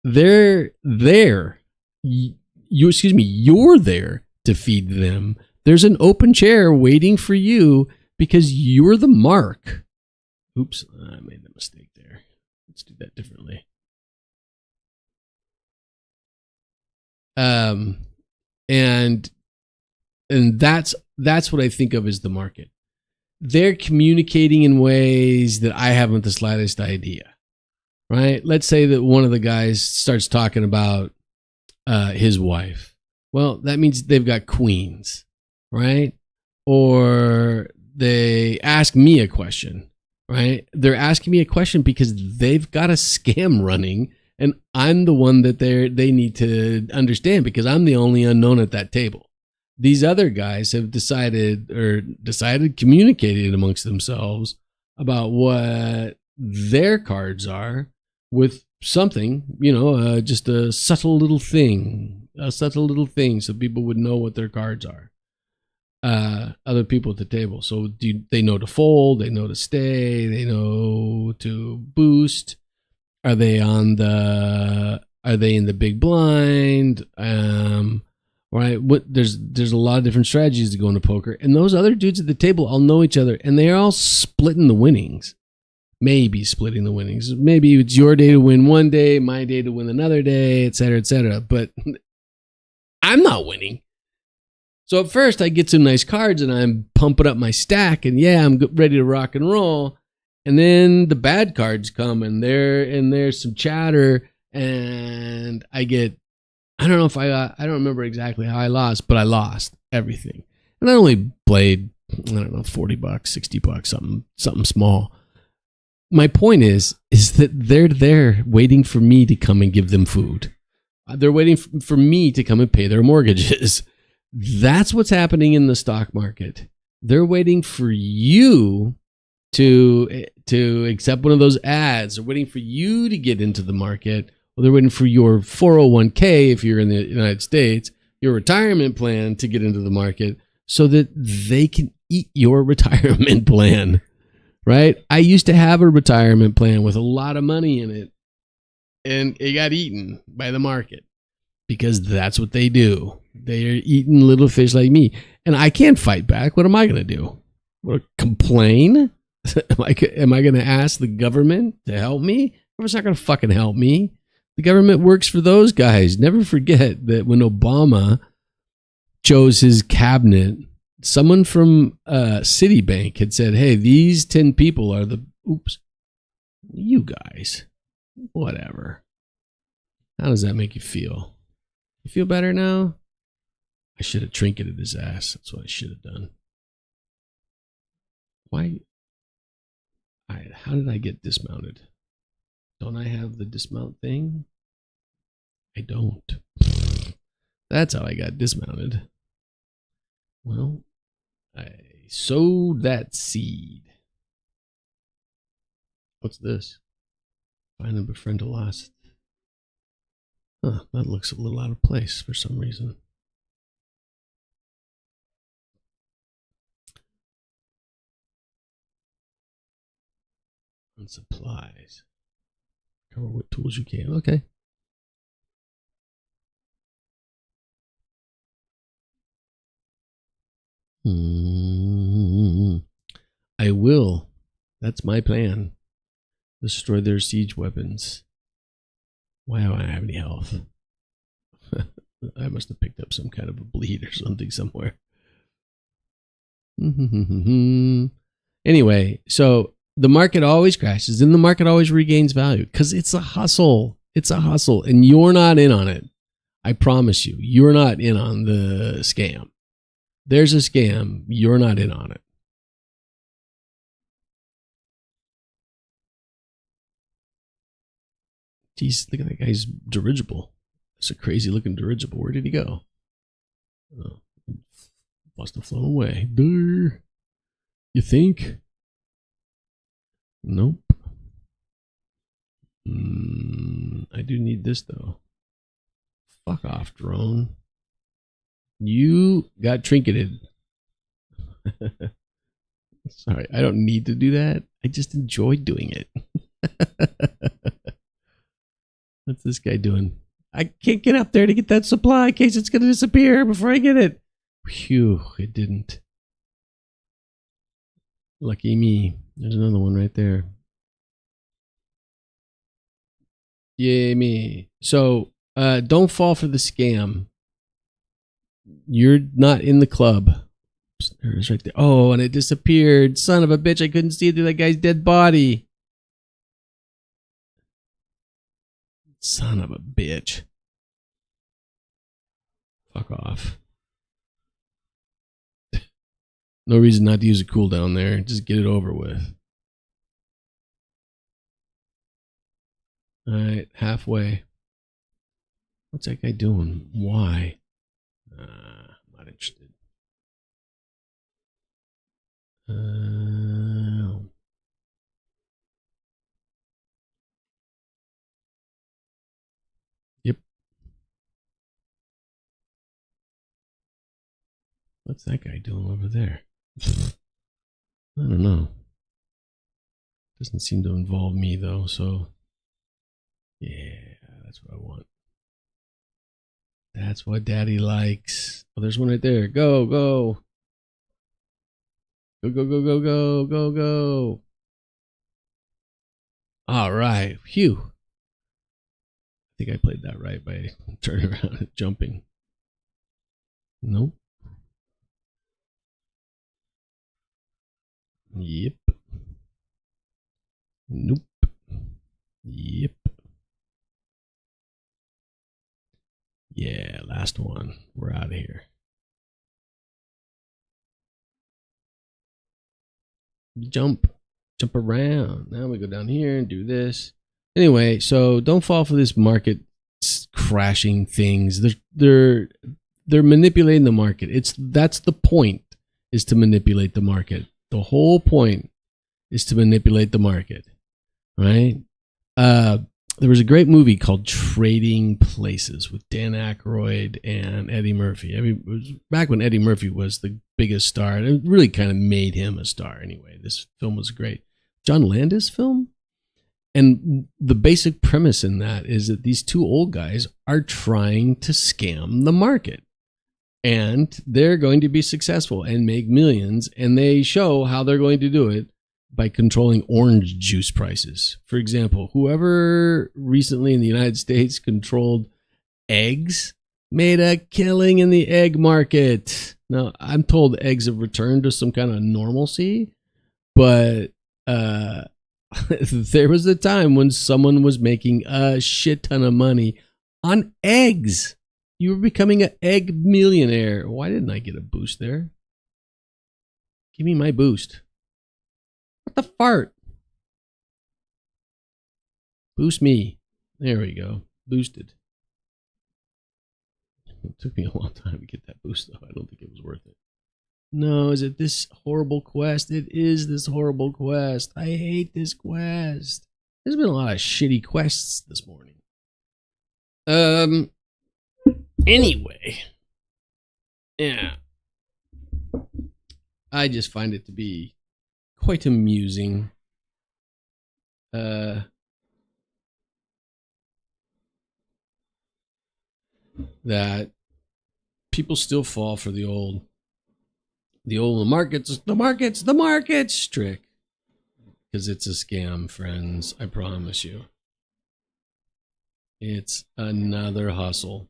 they're there. You're there to feed them. There's an open chair waiting for you because you're the mark. Oops, I made a mistake there. Let's do that differently. And that's what I think of as the market. They're communicating in ways that I haven't the slightest idea, right? Let's say that one of the guys starts talking about his wife. Well, that means they've got queens, right? Or they ask me a question, right? They're asking me a question because they've got a scam running, and I'm the one that they need to understand because I'm the only unknown at that table. These other guys have decided communicated amongst themselves about what their cards are with something, just a subtle little thing so people would know what their cards are. Other people at the table. So they know to fold, they know to stay, they know to boost. Are they on the Are they in the big blind? Right? There's a lot of different strategies to go into poker, and those other dudes at the table all know each other, and they're all splitting the winnings. Maybe splitting the winnings. Maybe it's your day to win one day, my day to win another day, et cetera, et cetera. But I'm not winning. So at first I get some nice cards and I'm pumping up my stack, and yeah, I'm ready to rock and roll. And then the bad cards come, and there's some chatter, and I don't know if I don't remember exactly how I lost, but I lost everything. And I only played, I don't know, $40, $60, something small. My point is that they're there waiting for me to come and give them food. They're waiting for me to come and pay their mortgages. That's what's happening in the stock market. They're waiting for you to accept one of those ads. They're waiting for you to get into the market. Well, they're waiting for your 401k if you're in the United States, your retirement plan to get into the market so that they can eat your retirement plan, right? I used to have a retirement plan with a lot of money in it, and it got eaten by the market because that's what they do. They're eating little fish like me, and I can't fight back. What am I going to do? Complain? Am I going to ask the government to help me? It's not going to fucking help me. The government works for those guys. Never forget that when Obama chose his cabinet, someone from Citibank had said, hey, these 10 people are you guys. Whatever. How does that make you feel? You feel better now? I should have trinketed his ass. That's what I should have done. Why? How did I get dismounted? Don't I have the dismount thing? I don't. That's how I got dismounted. Well, I sowed that seed. What's this? Find and befriend a lost. Huh, that looks a little out of place for some reason. And supplies. Cover what tools you can. Okay. I will. That's my plan. Destroy their siege weapons. Why don't I have any health? I must have picked up some kind of a bleed or something somewhere. Anyway, so the market always crashes and the market always regains value because it's a hustle. It's a hustle, and you're not in on it. I promise you, you're not in on the scam. There's a scam. You're not in on it. Jeez, look at that guy's dirigible. It's a crazy looking dirigible. Where did he go? Oh, must have flown away. Durr. You think? Nope. I do need this though. Fuck off, drone. You got trinketed. Sorry, I don't need to do that. I just enjoy doing it. What's this guy doing? I can't get up there to get that supply in case it's going to disappear before I get it. Phew, it didn't. Lucky me. There's another one right there. Yay me. So, don't fall for the scam. You're not in the club. Oops, there it is right there. Oh, and it disappeared. Son of a bitch, I couldn't see it through that guy's dead body. Son of a bitch. Fuck off. No reason not to use a cooldown there. Just get it over with. Alright, halfway. What's that guy doing? Why? I'm not interested. Yep. What's that guy doing over there? I don't know. Doesn't seem to involve me though, so yeah, that's what I want. That's what daddy likes. Oh, there's one right there. Go, go. Go, go, go, go, go, go, go. All right. Phew. I think I played that right by turning around and jumping. Nope. Yep. Nope. Yep. Yeah, last one. We're out of here. Jump around. Now we go down here and do this. Anyway, so don't fall for this market crashing things. They're manipulating the market. That's the point, is to manipulate the market. The whole point is to manipulate the market, right? There was a great movie called Trading Places with Dan Aykroyd and Eddie Murphy. It was back when Eddie Murphy was the biggest star. It really kind of made him a star anyway. This film was great. John Landis film. And the basic premise in that is that these two old guys are trying to scam the market. And they're going to be successful and make millions. And they show how they're going to do it by controlling orange juice prices. For example, whoever recently in the United States controlled eggs made a killing in the egg market. Now, I'm told eggs have returned to some kind of normalcy, but there was a time when someone was making a shit ton of money on eggs. You were becoming an egg millionaire. Why didn't I get a boost there? Give me my boost. What the fart? Boost me. There we go. Boosted. It took me a long time to get that boost, though. I don't think it was worth it. No, is it this horrible quest? It is this horrible quest. I hate this quest. There's been a lot of shitty quests this morning. Anyway. Yeah. I just find it to be quite amusing. That people still fall for the old the markets trick, because it's a scam, friends. I promise you, it's another hustle.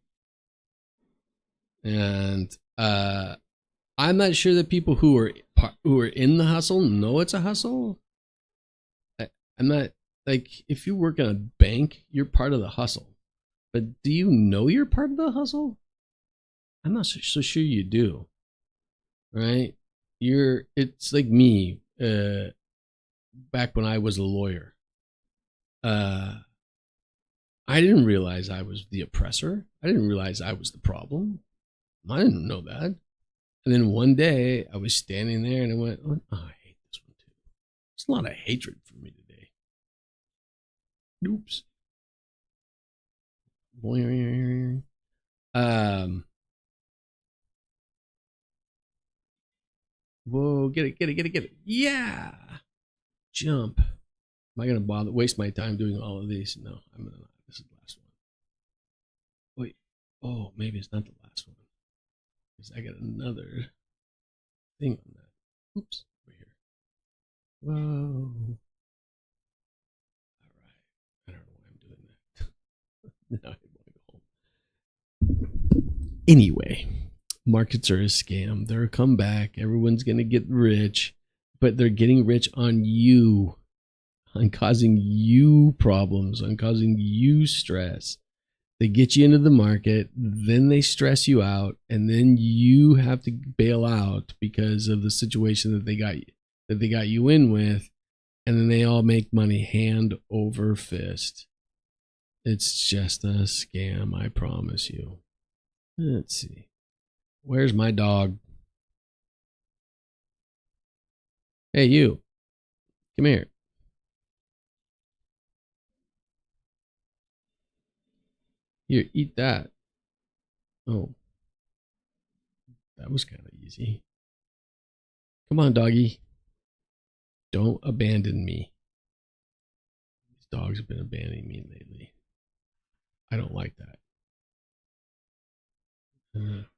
And I'm not sure that people who are in the hustle know it's a hustle. I'm not, like, if you work in a bank, you're part of the hustle. But do you know you're part of the hustle? I'm not so sure you do. Right? It's like me, back when I was a lawyer. I didn't realize I was the oppressor. I didn't realize I was the problem. I didn't know that. And then one day I was standing there and I went, oh, I hate this one too. There's a lot of hatred for me today. Oops. Whoa, get it. Yeah. Jump. Am I going to waste my time doing all of these? No, I'm going to not. This is the last one. Wait. Oh, maybe it's not the last one. Because I got another thing on that. Oops. Over here. Whoa. All right. I don't know why I'm doing that. Now I want to go home. Anyway, markets are a scam. They're a comeback. Everyone's going to get rich, but they're getting rich on you, on causing you problems, on causing you stress. They get you into the market, then they stress you out, and then you have to bail out because of the situation that they got you in with, and then they all make money hand over fist. It's just a scam, I promise you. Let's see. Where's my dog? Hey, you. Come here. Here, eat that. Oh. That was kind of easy. Come on, doggy. Don't abandon me. These dogs have been abandoning me lately. I don't like that.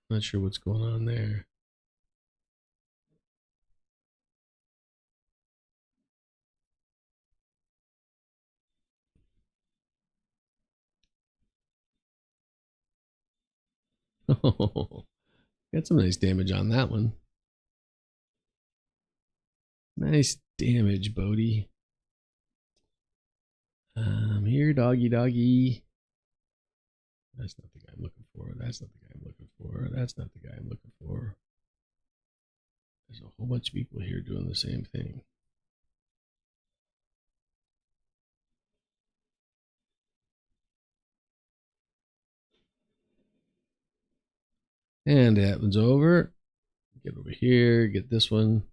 Not sure what's going on there. Oh, got some nice damage on that one. Nice damage, Bodhi. Here, doggy, doggy. That's not the guy I'm looking for. That's not the guy I'm looking for. That's not the guy I'm looking for. There's a whole bunch of people here doing the same thing. And that one's over. Get over here. Get this one.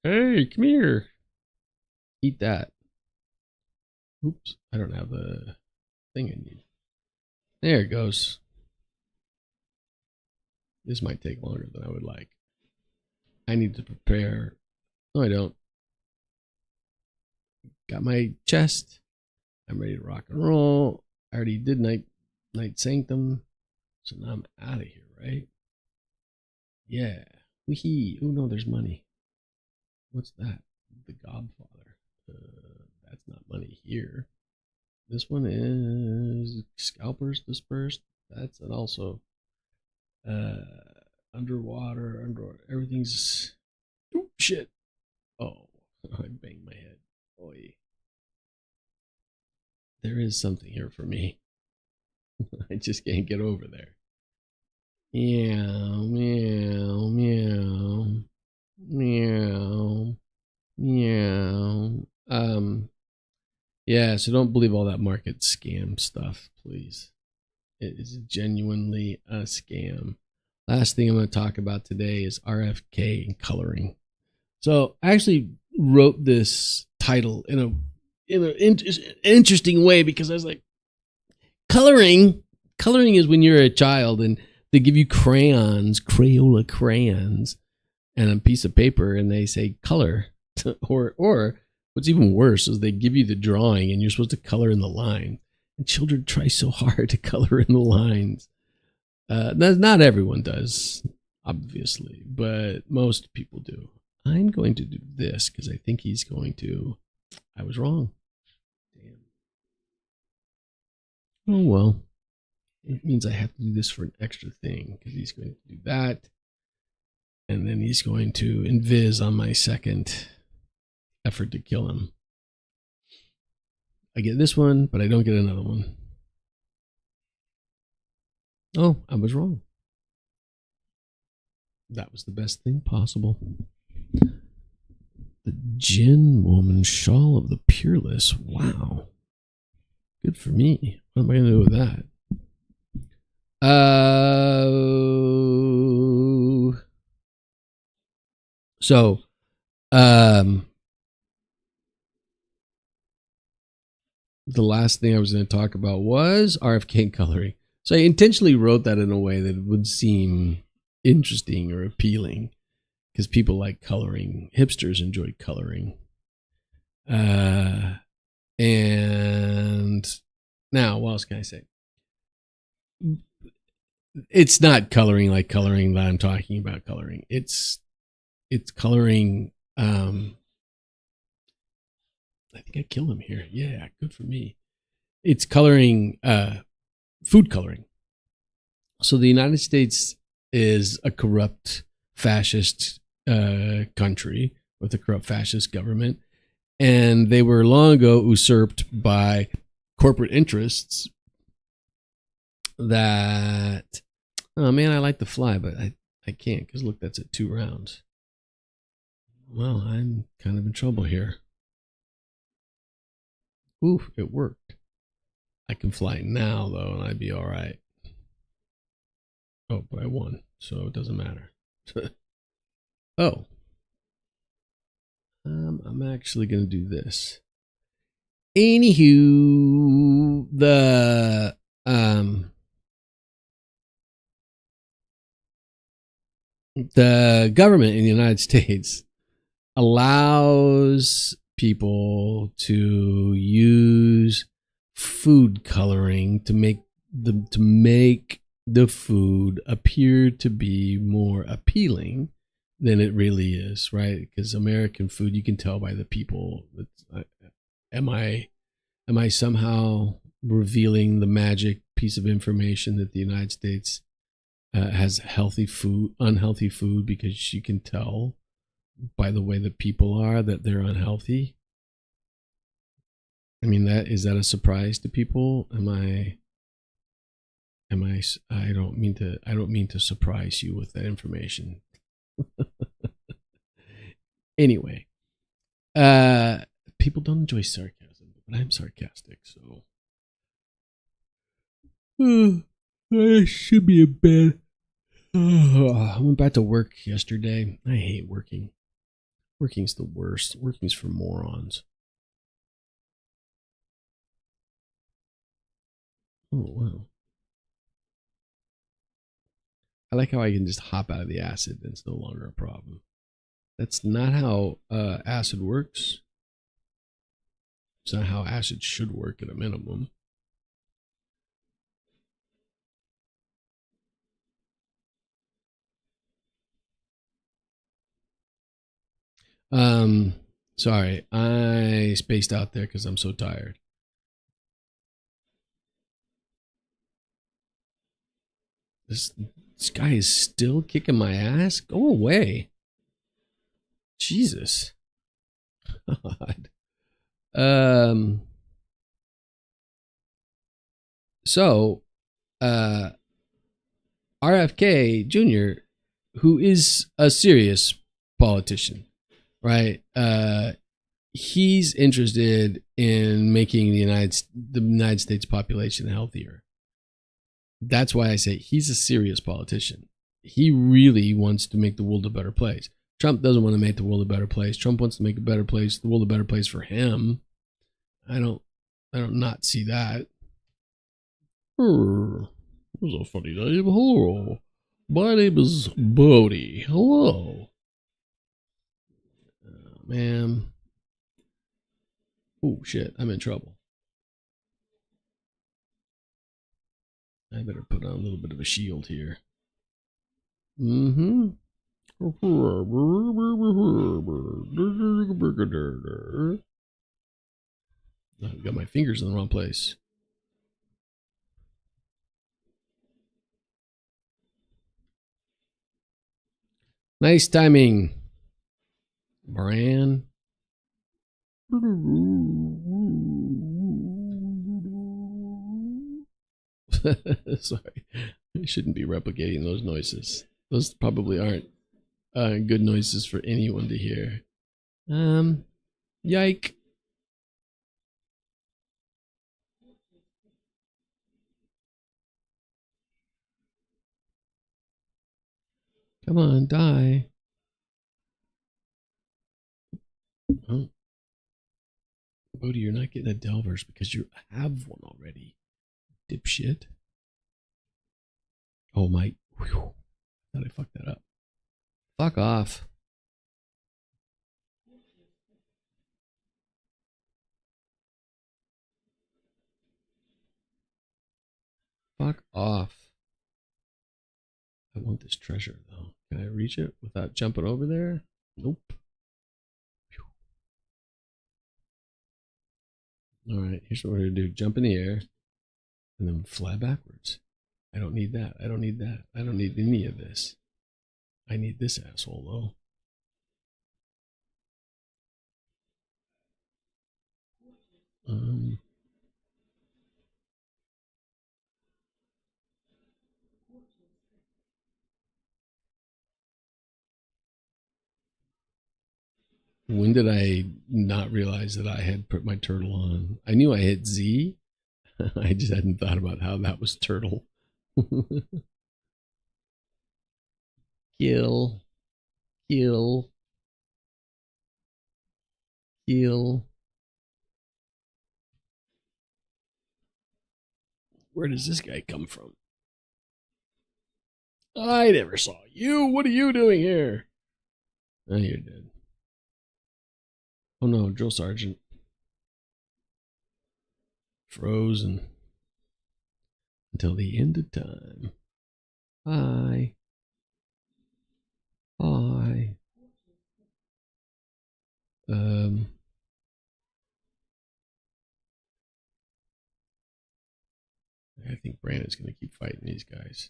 Hey, come here. Eat that. Oops. I don't have the thing I need. There it goes. This might take longer than I would like. I need to prepare. No, I don't. Got my chest. I'm ready to rock and roll. I already did night sanctum. So now I'm out of here, right? Yeah. Wee. Oh no, there's money. What's that? The Godfather. That's not money here. This one is Scalpers Dispersed. That's it also. Underwater. Everything's. Oh, shit. Oh, I banged my head. Boy. There is something here for me. I just can't get over there. Meow, meow, meow, meow, meow. Yeah, so don't believe all that market scam stuff, please. It is genuinely a scam. Last thing I'm going to talk about today is RFK and coloring. So I actually wrote this title in an interesting way because I was like, coloring is when you're a child and they give you crayons, Crayola crayons, and a piece of paper, and they say color. or what's even worse is they give you the drawing and you're supposed to color in the line. And children try so hard to color in the lines. Not everyone does, obviously, but most people do. I'm going to do this because I think he's going to. I was wrong. Damn. Oh well. It means I have to do this for an extra thing because he's going to do that. And then he's going to invis on my second effort to kill him. I get this one, but I don't get another one. Oh, I was wrong. That was the best thing possible. The Jinn Woman Shawl of the Peerless. Wow. Good for me. What am I going to do with that? So, the last thing I was going to talk about was RFK coloring. So I intentionally wrote that in a way that would seem interesting or appealing because people like coloring. Hipsters enjoy coloring. And now, what else can I say? It's not coloring like coloring that I'm talking about coloring. It's coloring. I think I killed him here. Yeah, good for me. It's coloring, food coloring. So the United States is a corrupt fascist country with a corrupt fascist government. And they were long ago usurped by corporate interests that, oh man, I like to fly, but I can't because look, that's at 2 rounds. Well, I'm kind of in trouble here. Ooh, it worked. I can fly now, though, and I'd be all right. Oh, but I won, so it doesn't matter. Oh. I'm actually going to do this. Anywho, the government in the United States allows people to use food coloring to make the food appear to be more appealing than it really is, right? Because American food, you can tell by the people. Am I am I somehow revealing the magic piece of information that the United States has healthy food, unhealthy food, because you can tell by the way the people are that they're unhealthy? I mean, is that a surprise to people? I don't mean to surprise you with that information. Anyway, people don't enjoy sarcasm, but I'm sarcastic, so I should be in bed. I went back to work yesterday. I hate working. Working's the worst. Working's for morons. Oh, wow. I like how I can just hop out of the acid and it's no longer a problem. That's not how acid works. It's not how acid should work at a minimum. Sorry, I spaced out there because I'm so tired. This guy is still kicking my ass. Go away, Jesus. God. So, RFK Jr., who is a serious politician, right? He's interested in making the United States population healthier. That's why I say he's a serious politician. He really wants to make the world a better place. Trump doesn't want to make the world a better place. Trump wants to make a better place, the world a better place for him. I don't not see that. This is a funny name. Hello. My name is Bodhi. Hello. Oh, man. Oh, shit. I'm in trouble. I better put on a little bit of a shield here. Mm-hmm. I got my fingers in the wrong place. Nice timing, Bran. Sorry, I shouldn't be replicating those noises. Those probably aren't good noises for anyone to hear. Yike. Come on, die. Oh. Bodhi, you're not getting a Delvers because you have one already. Dipshit. Oh my. Whew. Thought I fucked that up. Fuck off. Fuck off. I want this treasure though. Can I reach it without jumping over there? Nope. All right, here's what we're gonna do: jump in the air and then fly backwards. I don't need that. I don't need that. I don't need any of this. I need this asshole though. When did I not realize that I had put my turtle on? I knew I hit Z. I just hadn't thought about how that was turtle. Kill. Kill. Kill. Where does this guy come from? I never saw you. What are you doing here? Oh, you're dead. Oh no, drill sergeant. Frozen until the end of time. Hi. Hi. I think Brandon's going to keep fighting these guys.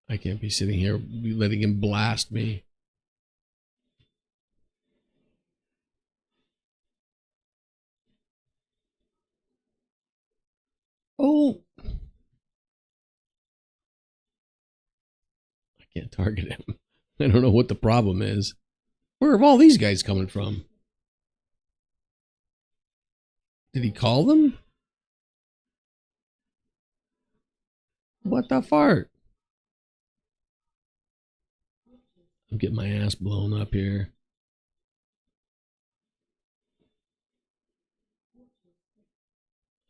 I can't be sitting here letting him blast me. Oh! I can't target him. I don't know what the problem is. Where have all these guys coming from? Did he call them? What the fart? I'm getting my ass blown up here.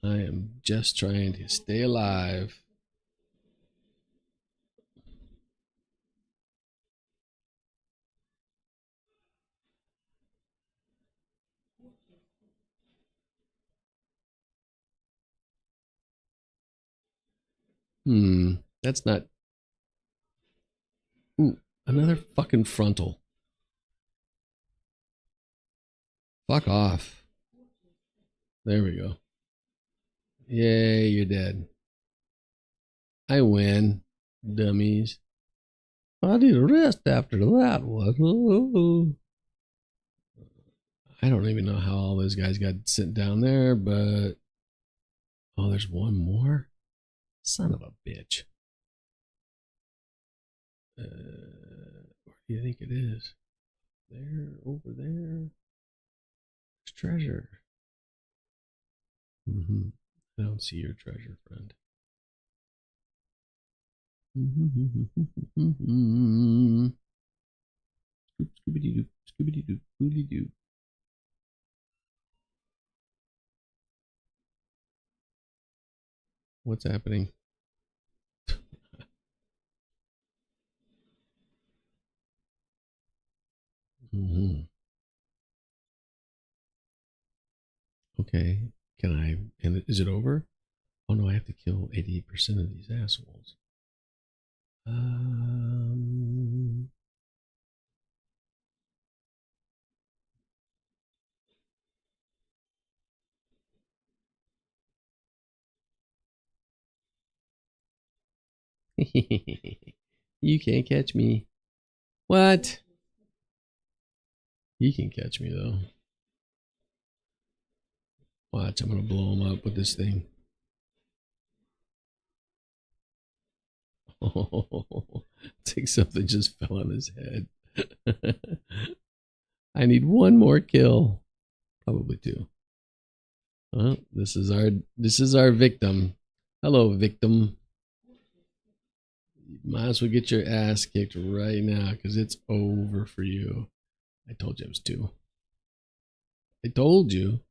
I am just trying to stay alive. That's not. Ooh, another fucking frontal. Fuck off. There we go. Yay, you're dead. I win, dummies. I need a rest after that one. I don't even know how all those guys got sent down there, but oh, there's one more. Son of a bitch. Where do you think it is? There, over there. There's treasure. I don't see your treasure, friend. Scooby doo, Scooby doo, Scooby doo. What's happening? Okay. Can I? And is it over? Oh no, I have to kill 88% of these assholes. You can't catch me. What? You can catch me though. Watch, I'm gonna blow him up with this thing. Oh, it's like something just fell on his head. I need one more kill. Probably two. Well, this is our victim. Hello, victim. You might as well get your ass kicked right now because it's over for you. I told you it was two. I told you.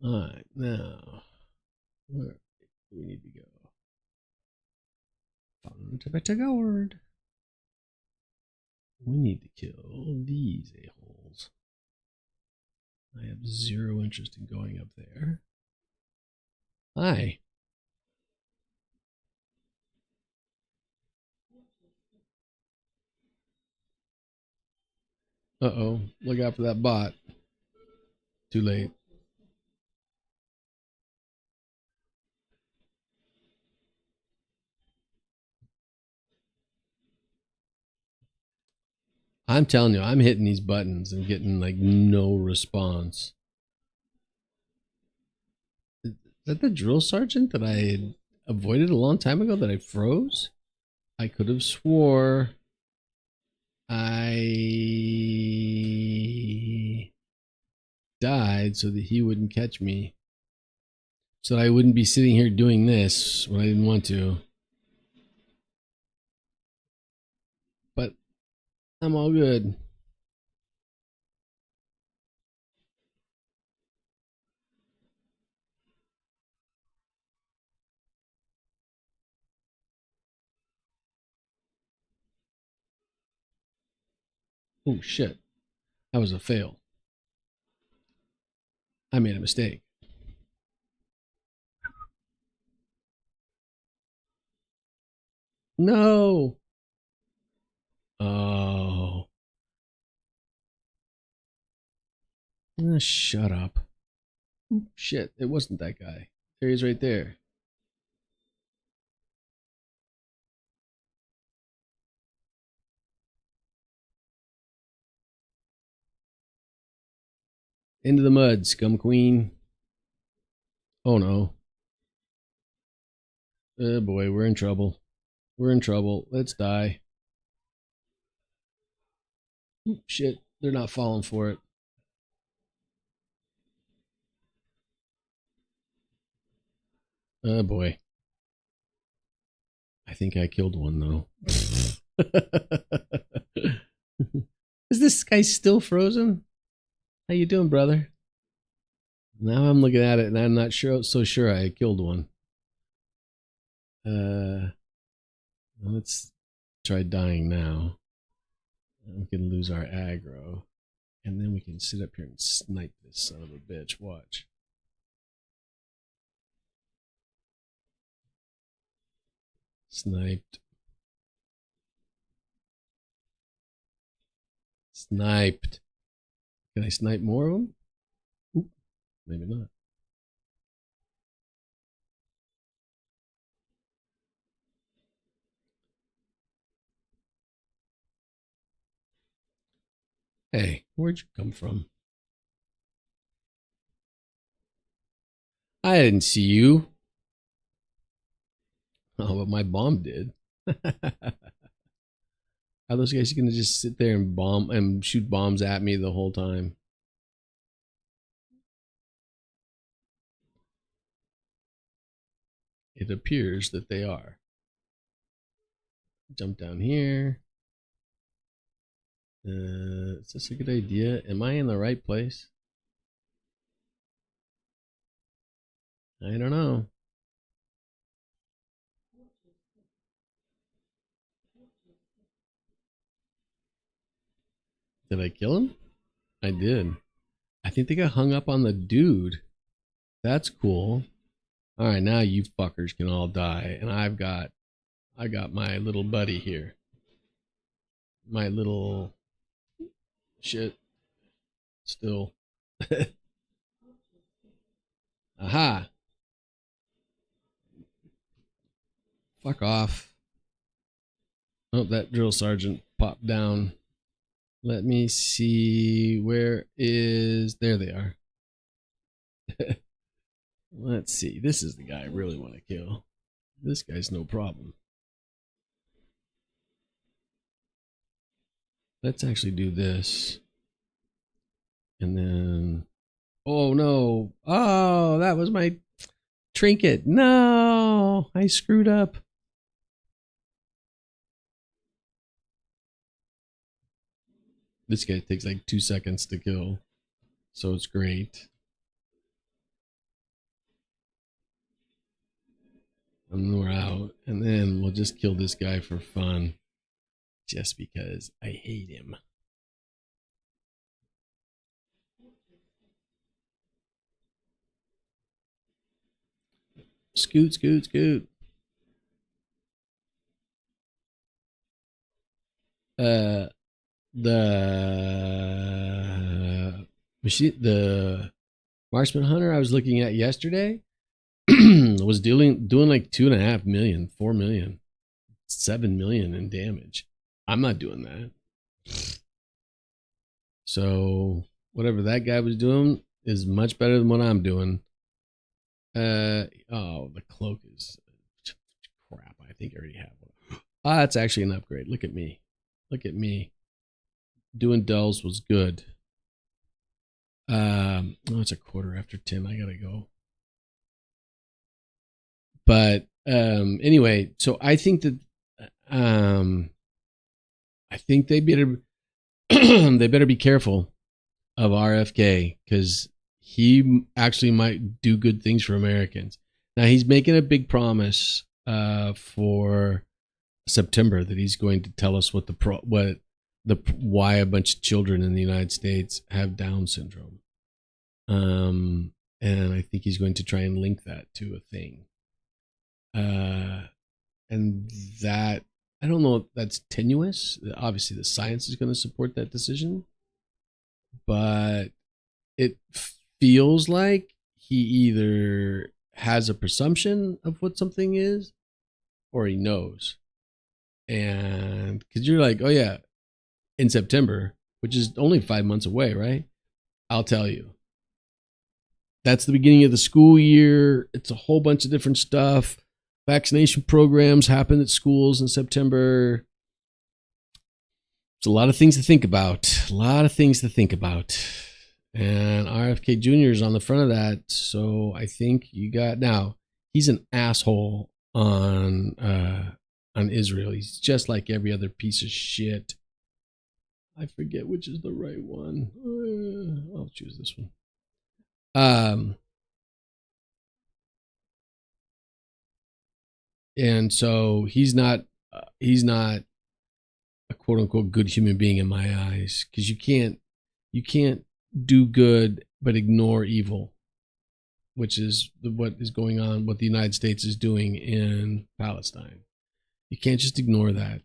All right, now where do we need to go? Forward. We need to kill these a-holes. I have zero interest in going up there. Hi. Uh-oh. Look out for that bot. Too late. I'm telling you, I'm hitting these buttons and getting like no response. Is that the drill sergeant that I had avoided a long time ago that I froze? I could have swore I died so that he wouldn't catch me. So I wouldn't be sitting here doing this when I didn't want to. But I'm all good. Oh shit. That was a fail. I made a mistake. No. Oh. Shut up. Shit. It wasn't that guy. There he is right there. Into the mud, scum queen. Oh no. Oh boy, we're in trouble. We're in trouble. Let's die. Shit. They're not falling for it. Oh boy. I think I killed one though. Is this guy still frozen? How you doing, brother? Now I'm looking at it and I'm not so sure I killed one. Let's try dying now. We can lose our aggro. And then we can sit up here and snipe this son of a bitch. Watch. Sniped. Sniped. Can I snipe more of them? Oop, maybe not. Hey, where'd you come from? I didn't see you. Oh, but my bomb did. Are those guys gonna just sit there and bomb and shoot bombs at me the whole time? It appears that they are. Jump down here. Is this a good idea? Am I in the right place? I don't know. Did I kill him? I did. I think they got hung up on the dude. That's cool. All right, now you fuckers can all die, and I got my little buddy here. My little shit. Still. Aha. Fuck off. Oh, that drill sergeant popped down. Let me see. Where is... There they are. Let's see. This is the guy I really want to kill. This guy's no problem. Let's actually do this. And then... Oh, no. Oh, that was my trinket. No, I screwed up. This guy takes like 2 seconds to kill. So it's great. And then we're out. And then we'll just kill this guy for fun. Just because I hate him. Scoot, scoot, scoot. The machine, the marksman hunter I was looking at yesterday was doing like 2.5 million, 4 million, 7 million in damage. I'm not doing that. So whatever that guy was doing is much better than what I'm doing. Oh, the cloak is crap. I think I already have one. Ah, that's actually an upgrade. Look at me. Look at me. Doing dulls was good. Oh, it's 10:15. I gotta go. But anyway, so I think that I think they better they better be careful of RFK because he actually might do good things for Americans. Now he's making a big promise for September that he's going to tell us what why a bunch of children in the United States have Down syndrome. And I think he's going to try and link that to a thing. And that, I don't know if that's tenuous. Obviously, the science is going to support that decision, but it feels like he either has a presumption of what something is or he knows. And because you're like, oh yeah, in September, which is only 5 months away, right? I'll tell you. That's the beginning of the school year. It's a whole bunch of different stuff. Vaccination programs happen at schools in September. There's a lot of things to think about. And RFK Jr. is on the front of that. So I think you got, now he's an asshole on Israel. He's just like every other piece of shit. I forget which is the right one. I'll choose this one. And so he's not a quote unquote good human being in my eyes, because you can't do good but ignore evil, which is what is going on, what the United States is doing in Palestine. You can't just ignore that.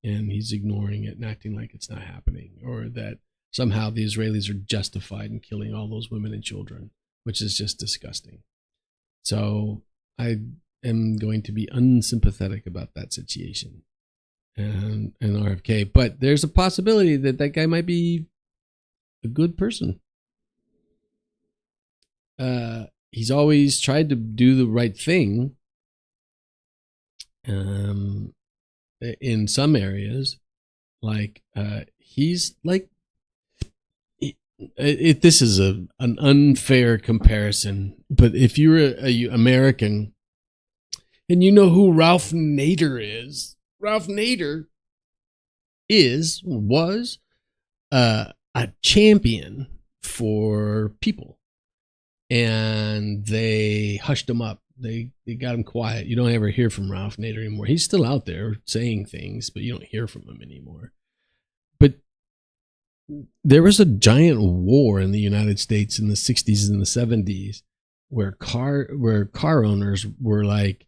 And he's ignoring it and acting like it's not happening, or that somehow the Israelis are justified in killing all those women and children, which is just disgusting. So I am going to be unsympathetic about that situation and RFK. But there's a possibility that that guy might be a good person. He's always tried to do the right thing in some areas. Like he's like, this is an unfair comparison, but if you're a American and you know who Ralph Nader is, Ralph Nader was a champion for people, and they hushed him up. They got him quiet. You don't ever hear from Ralph Nader anymore. He's still out there saying things, but you don't hear from him anymore. But there was a giant war in the United States in the 60s and the 70s where car owners were like,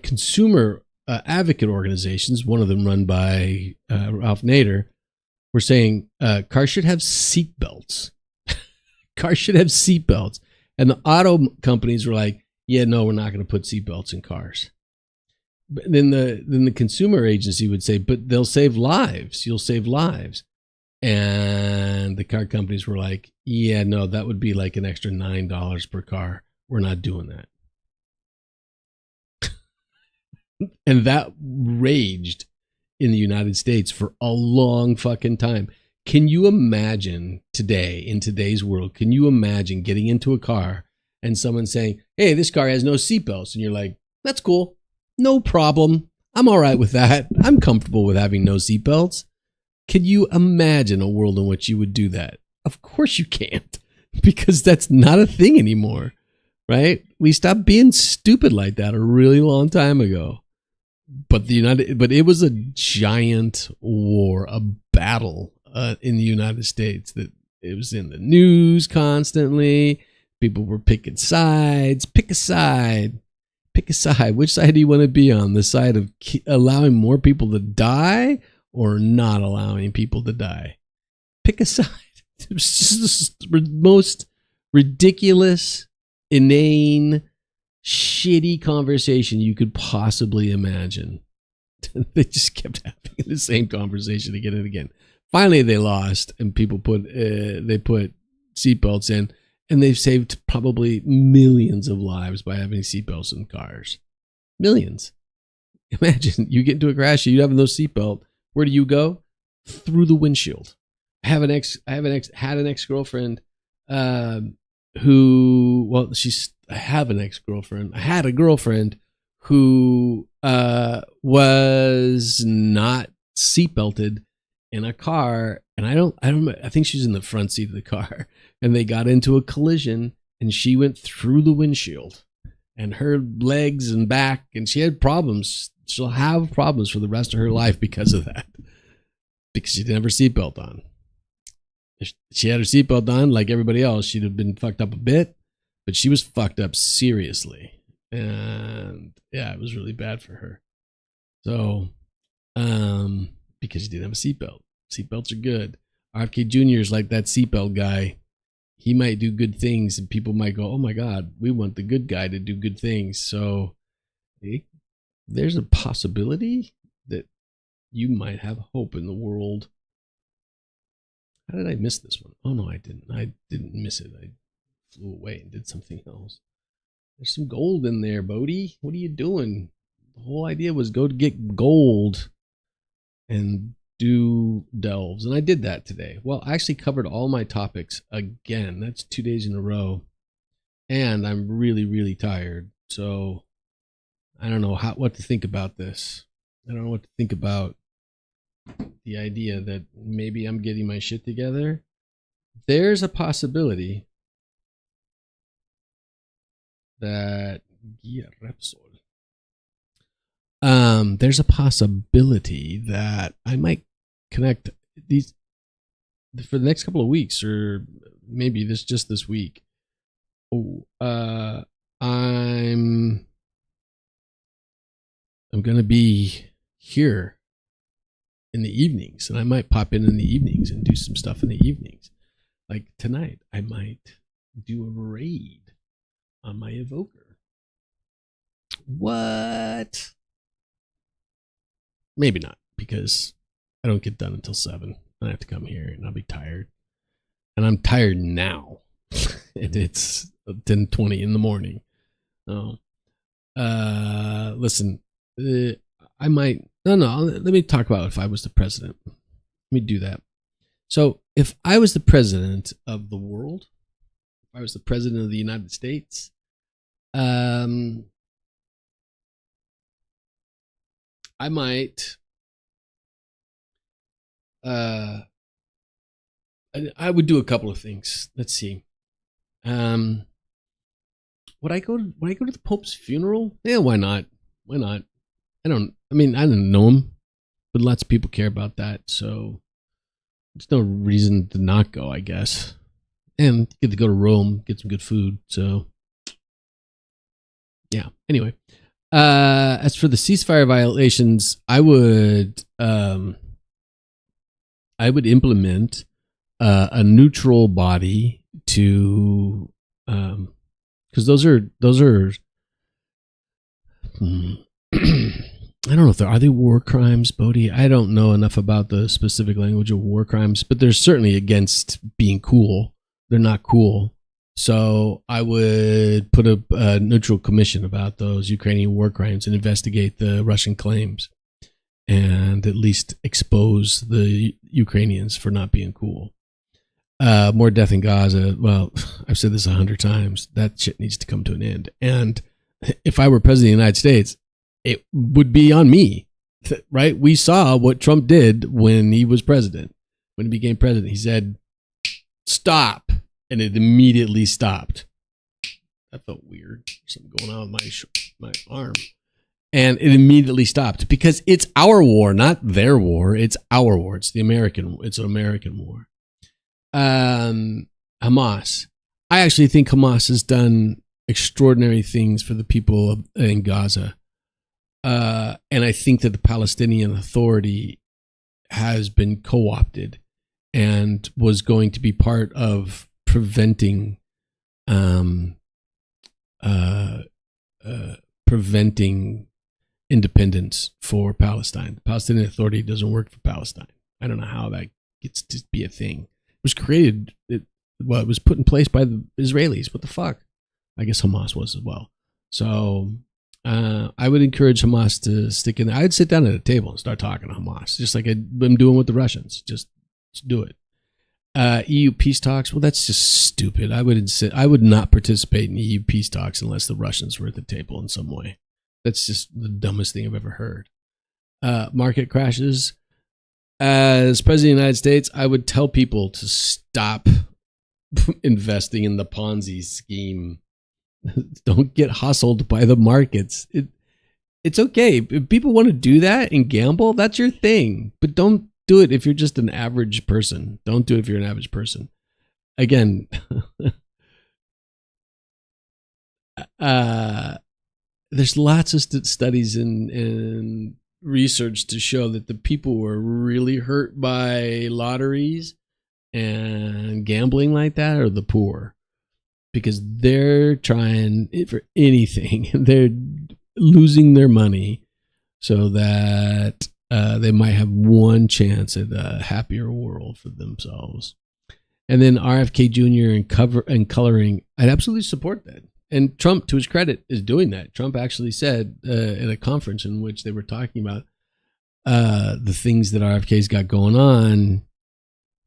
consumer advocate organizations, one of them run by Ralph Nader, were saying cars should have seat belts. Cars should have seat belts. And the auto companies were like, yeah, no, we're not going to put seat belts in cars. But then the consumer agency would say, but they'll save lives. You'll save lives. And the car companies were like, yeah, no, that would be like an extra $9 per car. We're not doing that. And that raged in the United States for a long fucking time. Can you imagine today, in today's world, can you imagine getting into a car and someone saying, hey, this car has no seatbelts? And you're like, that's cool. No problem. I'm all right with that. I'm comfortable with having no seatbelts. Can you imagine a world in which you would do that? Of course you can't, because that's not a thing anymore, right? We stopped being stupid like that a really long time ago. But it was a giant war, a battle in the United States, that it was in the news constantly. People were picking sides. Pick a side. Pick a side. Which side do you want to be on? The side of allowing more people to die or not allowing people to die? Pick a side. It was just the most ridiculous, inane, shitty conversation you could possibly imagine. They just kept having the same conversation again and again. Finally, they lost, and people put seatbelts in, and they've saved probably millions of lives by having seatbelts in cars. Millions. Imagine you get into a crash, you have no seatbelt. Where do you go? Through the windshield. I had an ex-girlfriend I had a girlfriend who was not seatbelted in a car, and I think she's in the front seat of the car, and they got into a collision, and she went through the windshield, and her legs and back, and she had problems she'll have problems for the rest of her life because of that. Because she didn't have her seatbelt on. If she had her seatbelt on, like everybody else, she'd have been fucked up a bit, but she was fucked up seriously. And yeah, it was really bad for her. So, because she didn't have a seatbelt. Seatbelts are good. RFK Jr. is like that seatbelt guy. He might do good things and people might go, oh my God, we want the good guy to do good things. So there's a possibility that you might have hope in the world. How did I miss this one? Oh no, I didn't. I didn't miss it. I flew away and did something else. There's some gold in there, Bodhi. What are you doing? The whole idea was go to get gold and do delves. And I did that today. Well, I actually covered all my topics again. That's 2 days in a row. And I'm really, really tired. So I don't know what to think about this. I don't know what to think about the idea that maybe I'm getting my shit together. There's a possibility that there's a possibility that I might connect these for the next couple of weeks, or maybe this week. I'm gonna be here in the evenings, and I might pop in the evenings and do some stuff in the evenings. Like tonight, I might do a raid on my evoker. What? Maybe not, because I don't get done until 7. I have to come here and I'll be tired. And I'm tired now. And it's 10:20 in the morning. Oh. Listen, I might... No, let me talk about if I was the president. Let me do that. So if I was the president of the world, if I was the president of the United States, I might... I would do a couple of things. Let's see. Would I go to the Pope's funeral? Yeah, why not? Why not? I didn't know him, but lots of people care about that, so there's no reason to not go, I guess. And get to go to Rome, get some good food, so yeah. Anyway, as for the ceasefire violations, I would implement a neutral body to, because those are I don't know if are they war crimes, Bodhi? I don't know enough about the specific language of war crimes, but they're certainly against being cool. They're not cool. So I would put a neutral commission about those Ukrainian war crimes and investigate the Russian claims and at least expose the Ukrainians for not being cool. More death in Gaza. Well, I've said this 100 times. That shit needs to come to an end. And if I were president of the United States, it would be on me, right? We saw what Trump did when he was president. When he became president, he said, stop. And it immediately stopped. That felt weird. Something going on with my arm. And it immediately stopped because it's our war, not their war. It's our war. It's an American war. Hamas. I actually think Hamas has done extraordinary things for the people in Gaza. And I think that the Palestinian Authority has been co-opted and was going to be part of preventing independence for Palestine. The Palestinian Authority doesn't work for Palestine. I don't know how that gets to be a thing. It was created, it was put in place by the Israelis. What the fuck? I guess Hamas was as well. So I would encourage Hamas to stick in there. I'd sit down at a table and start talking to Hamas, just like I'm doing with the Russians. Just do it. EU peace talks. Well, that's just stupid. I would not participate in EU peace talks unless the Russians were at the table in some way. That's just the dumbest thing I've ever heard. Market crashes. As president of the United States, I would tell people to stop investing in the Ponzi scheme. Don't get hustled by the markets. It's okay. If people want to do that and gamble, that's your thing. But don't do it if you're just an average person. Don't do it if you're an average person. Again, there's lots of studies and research to show that the people who are really hurt by lotteries and gambling like that are the poor, because they're trying for anything. They're losing their money so that they might have one chance at a happier world for themselves. And then RFK Jr. and coloring, I'd absolutely support that. And Trump, to his credit, is doing that. Trump actually said at a conference in which they were talking about the things that RFK's got going on,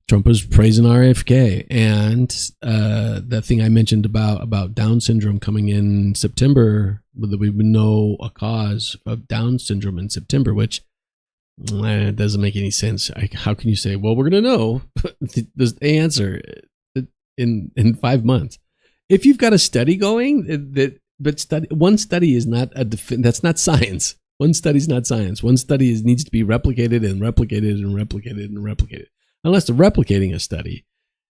Trump was praising RFK. And that thing I mentioned about Down syndrome coming in September, that we would know a cause of Down syndrome in September, which it doesn't make any sense. How can you say, well, we're going to know the answer in 5 months? If you've got a study going, one study is not that's not science. One study is not science. One study needs to be replicated and replicated and replicated and replicated. Unless they're replicating a study,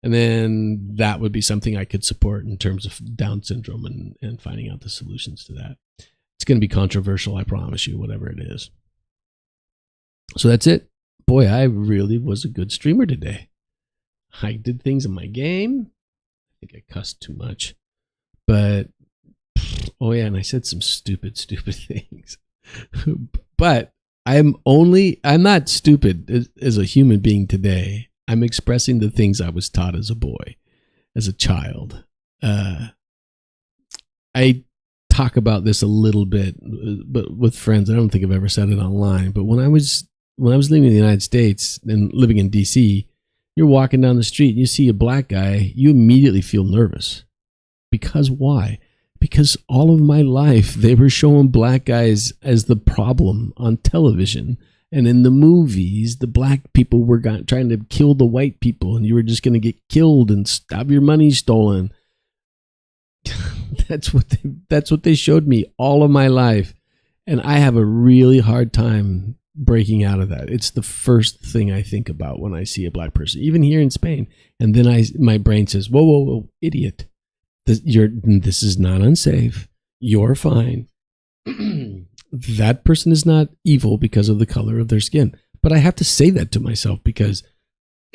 and then that would be something I could support in terms of Down syndrome and finding out the solutions to that. It's going to be controversial, I promise you, whatever it is. So that's it. Boy, I really was a good streamer today. I did things in my game. I think I cussed too much, but oh yeah, and I said some stupid things. But I'm not stupid as a human being today. I'm expressing the things I was taught as a boy, as a child. I talk about this a little bit, but with friends. I don't think I've ever said it online. But when I was living in the United States and living in DC, you're walking down the street and you see a black guy, you immediately feel nervous. Because why? Because all of my life they were showing black guys as the problem on television. And in the movies, the black people were trying to kill the white people, and you were just going to get killed and have your money stolen. That's what they showed me all of my life. And I have a really hard time breaking out of that. It's the first thing I think about when I see a black person, even here in Spain. And then my brain says, whoa, idiot. This is not unsafe. You're fine. That person is not evil because of the color of their skin. But I have to say that to myself because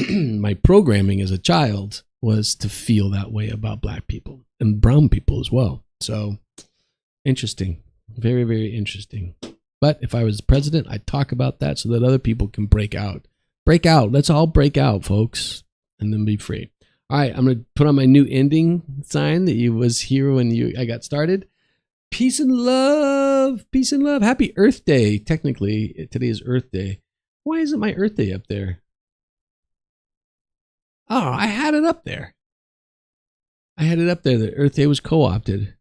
my programming as a child was to feel that way about black people and brown people as well. So interesting. Very, very interesting. But if I was president, I'd talk about that so that other people can break out. Break out. Let's all break out, folks, and then be free. All right, I'm going to put on my new ending sign that was here when I got started. Peace and love. Peace and love. Happy Earth Day. Technically, today is Earth Day. Why isn't my Earth Day up there? Oh, I had it up there. The Earth Day was co-opted.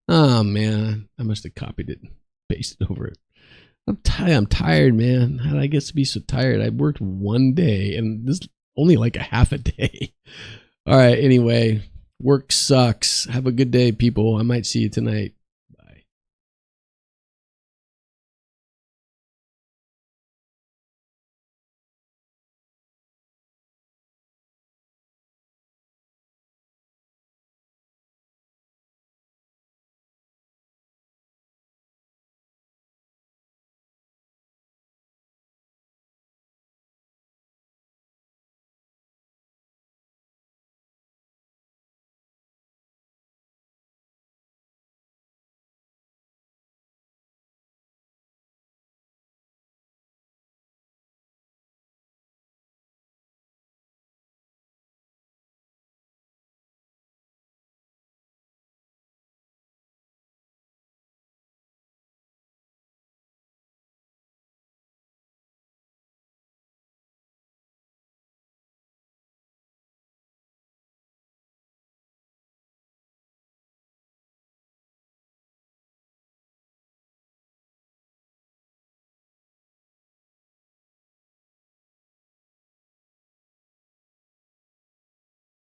Oh, man. I must have copied it and pasted over it. I'm tired, man. How did I get to be so tired? I worked one day, and this is only like a half a day. All right, anyway, work sucks. Have a good day, people. I might see you tonight.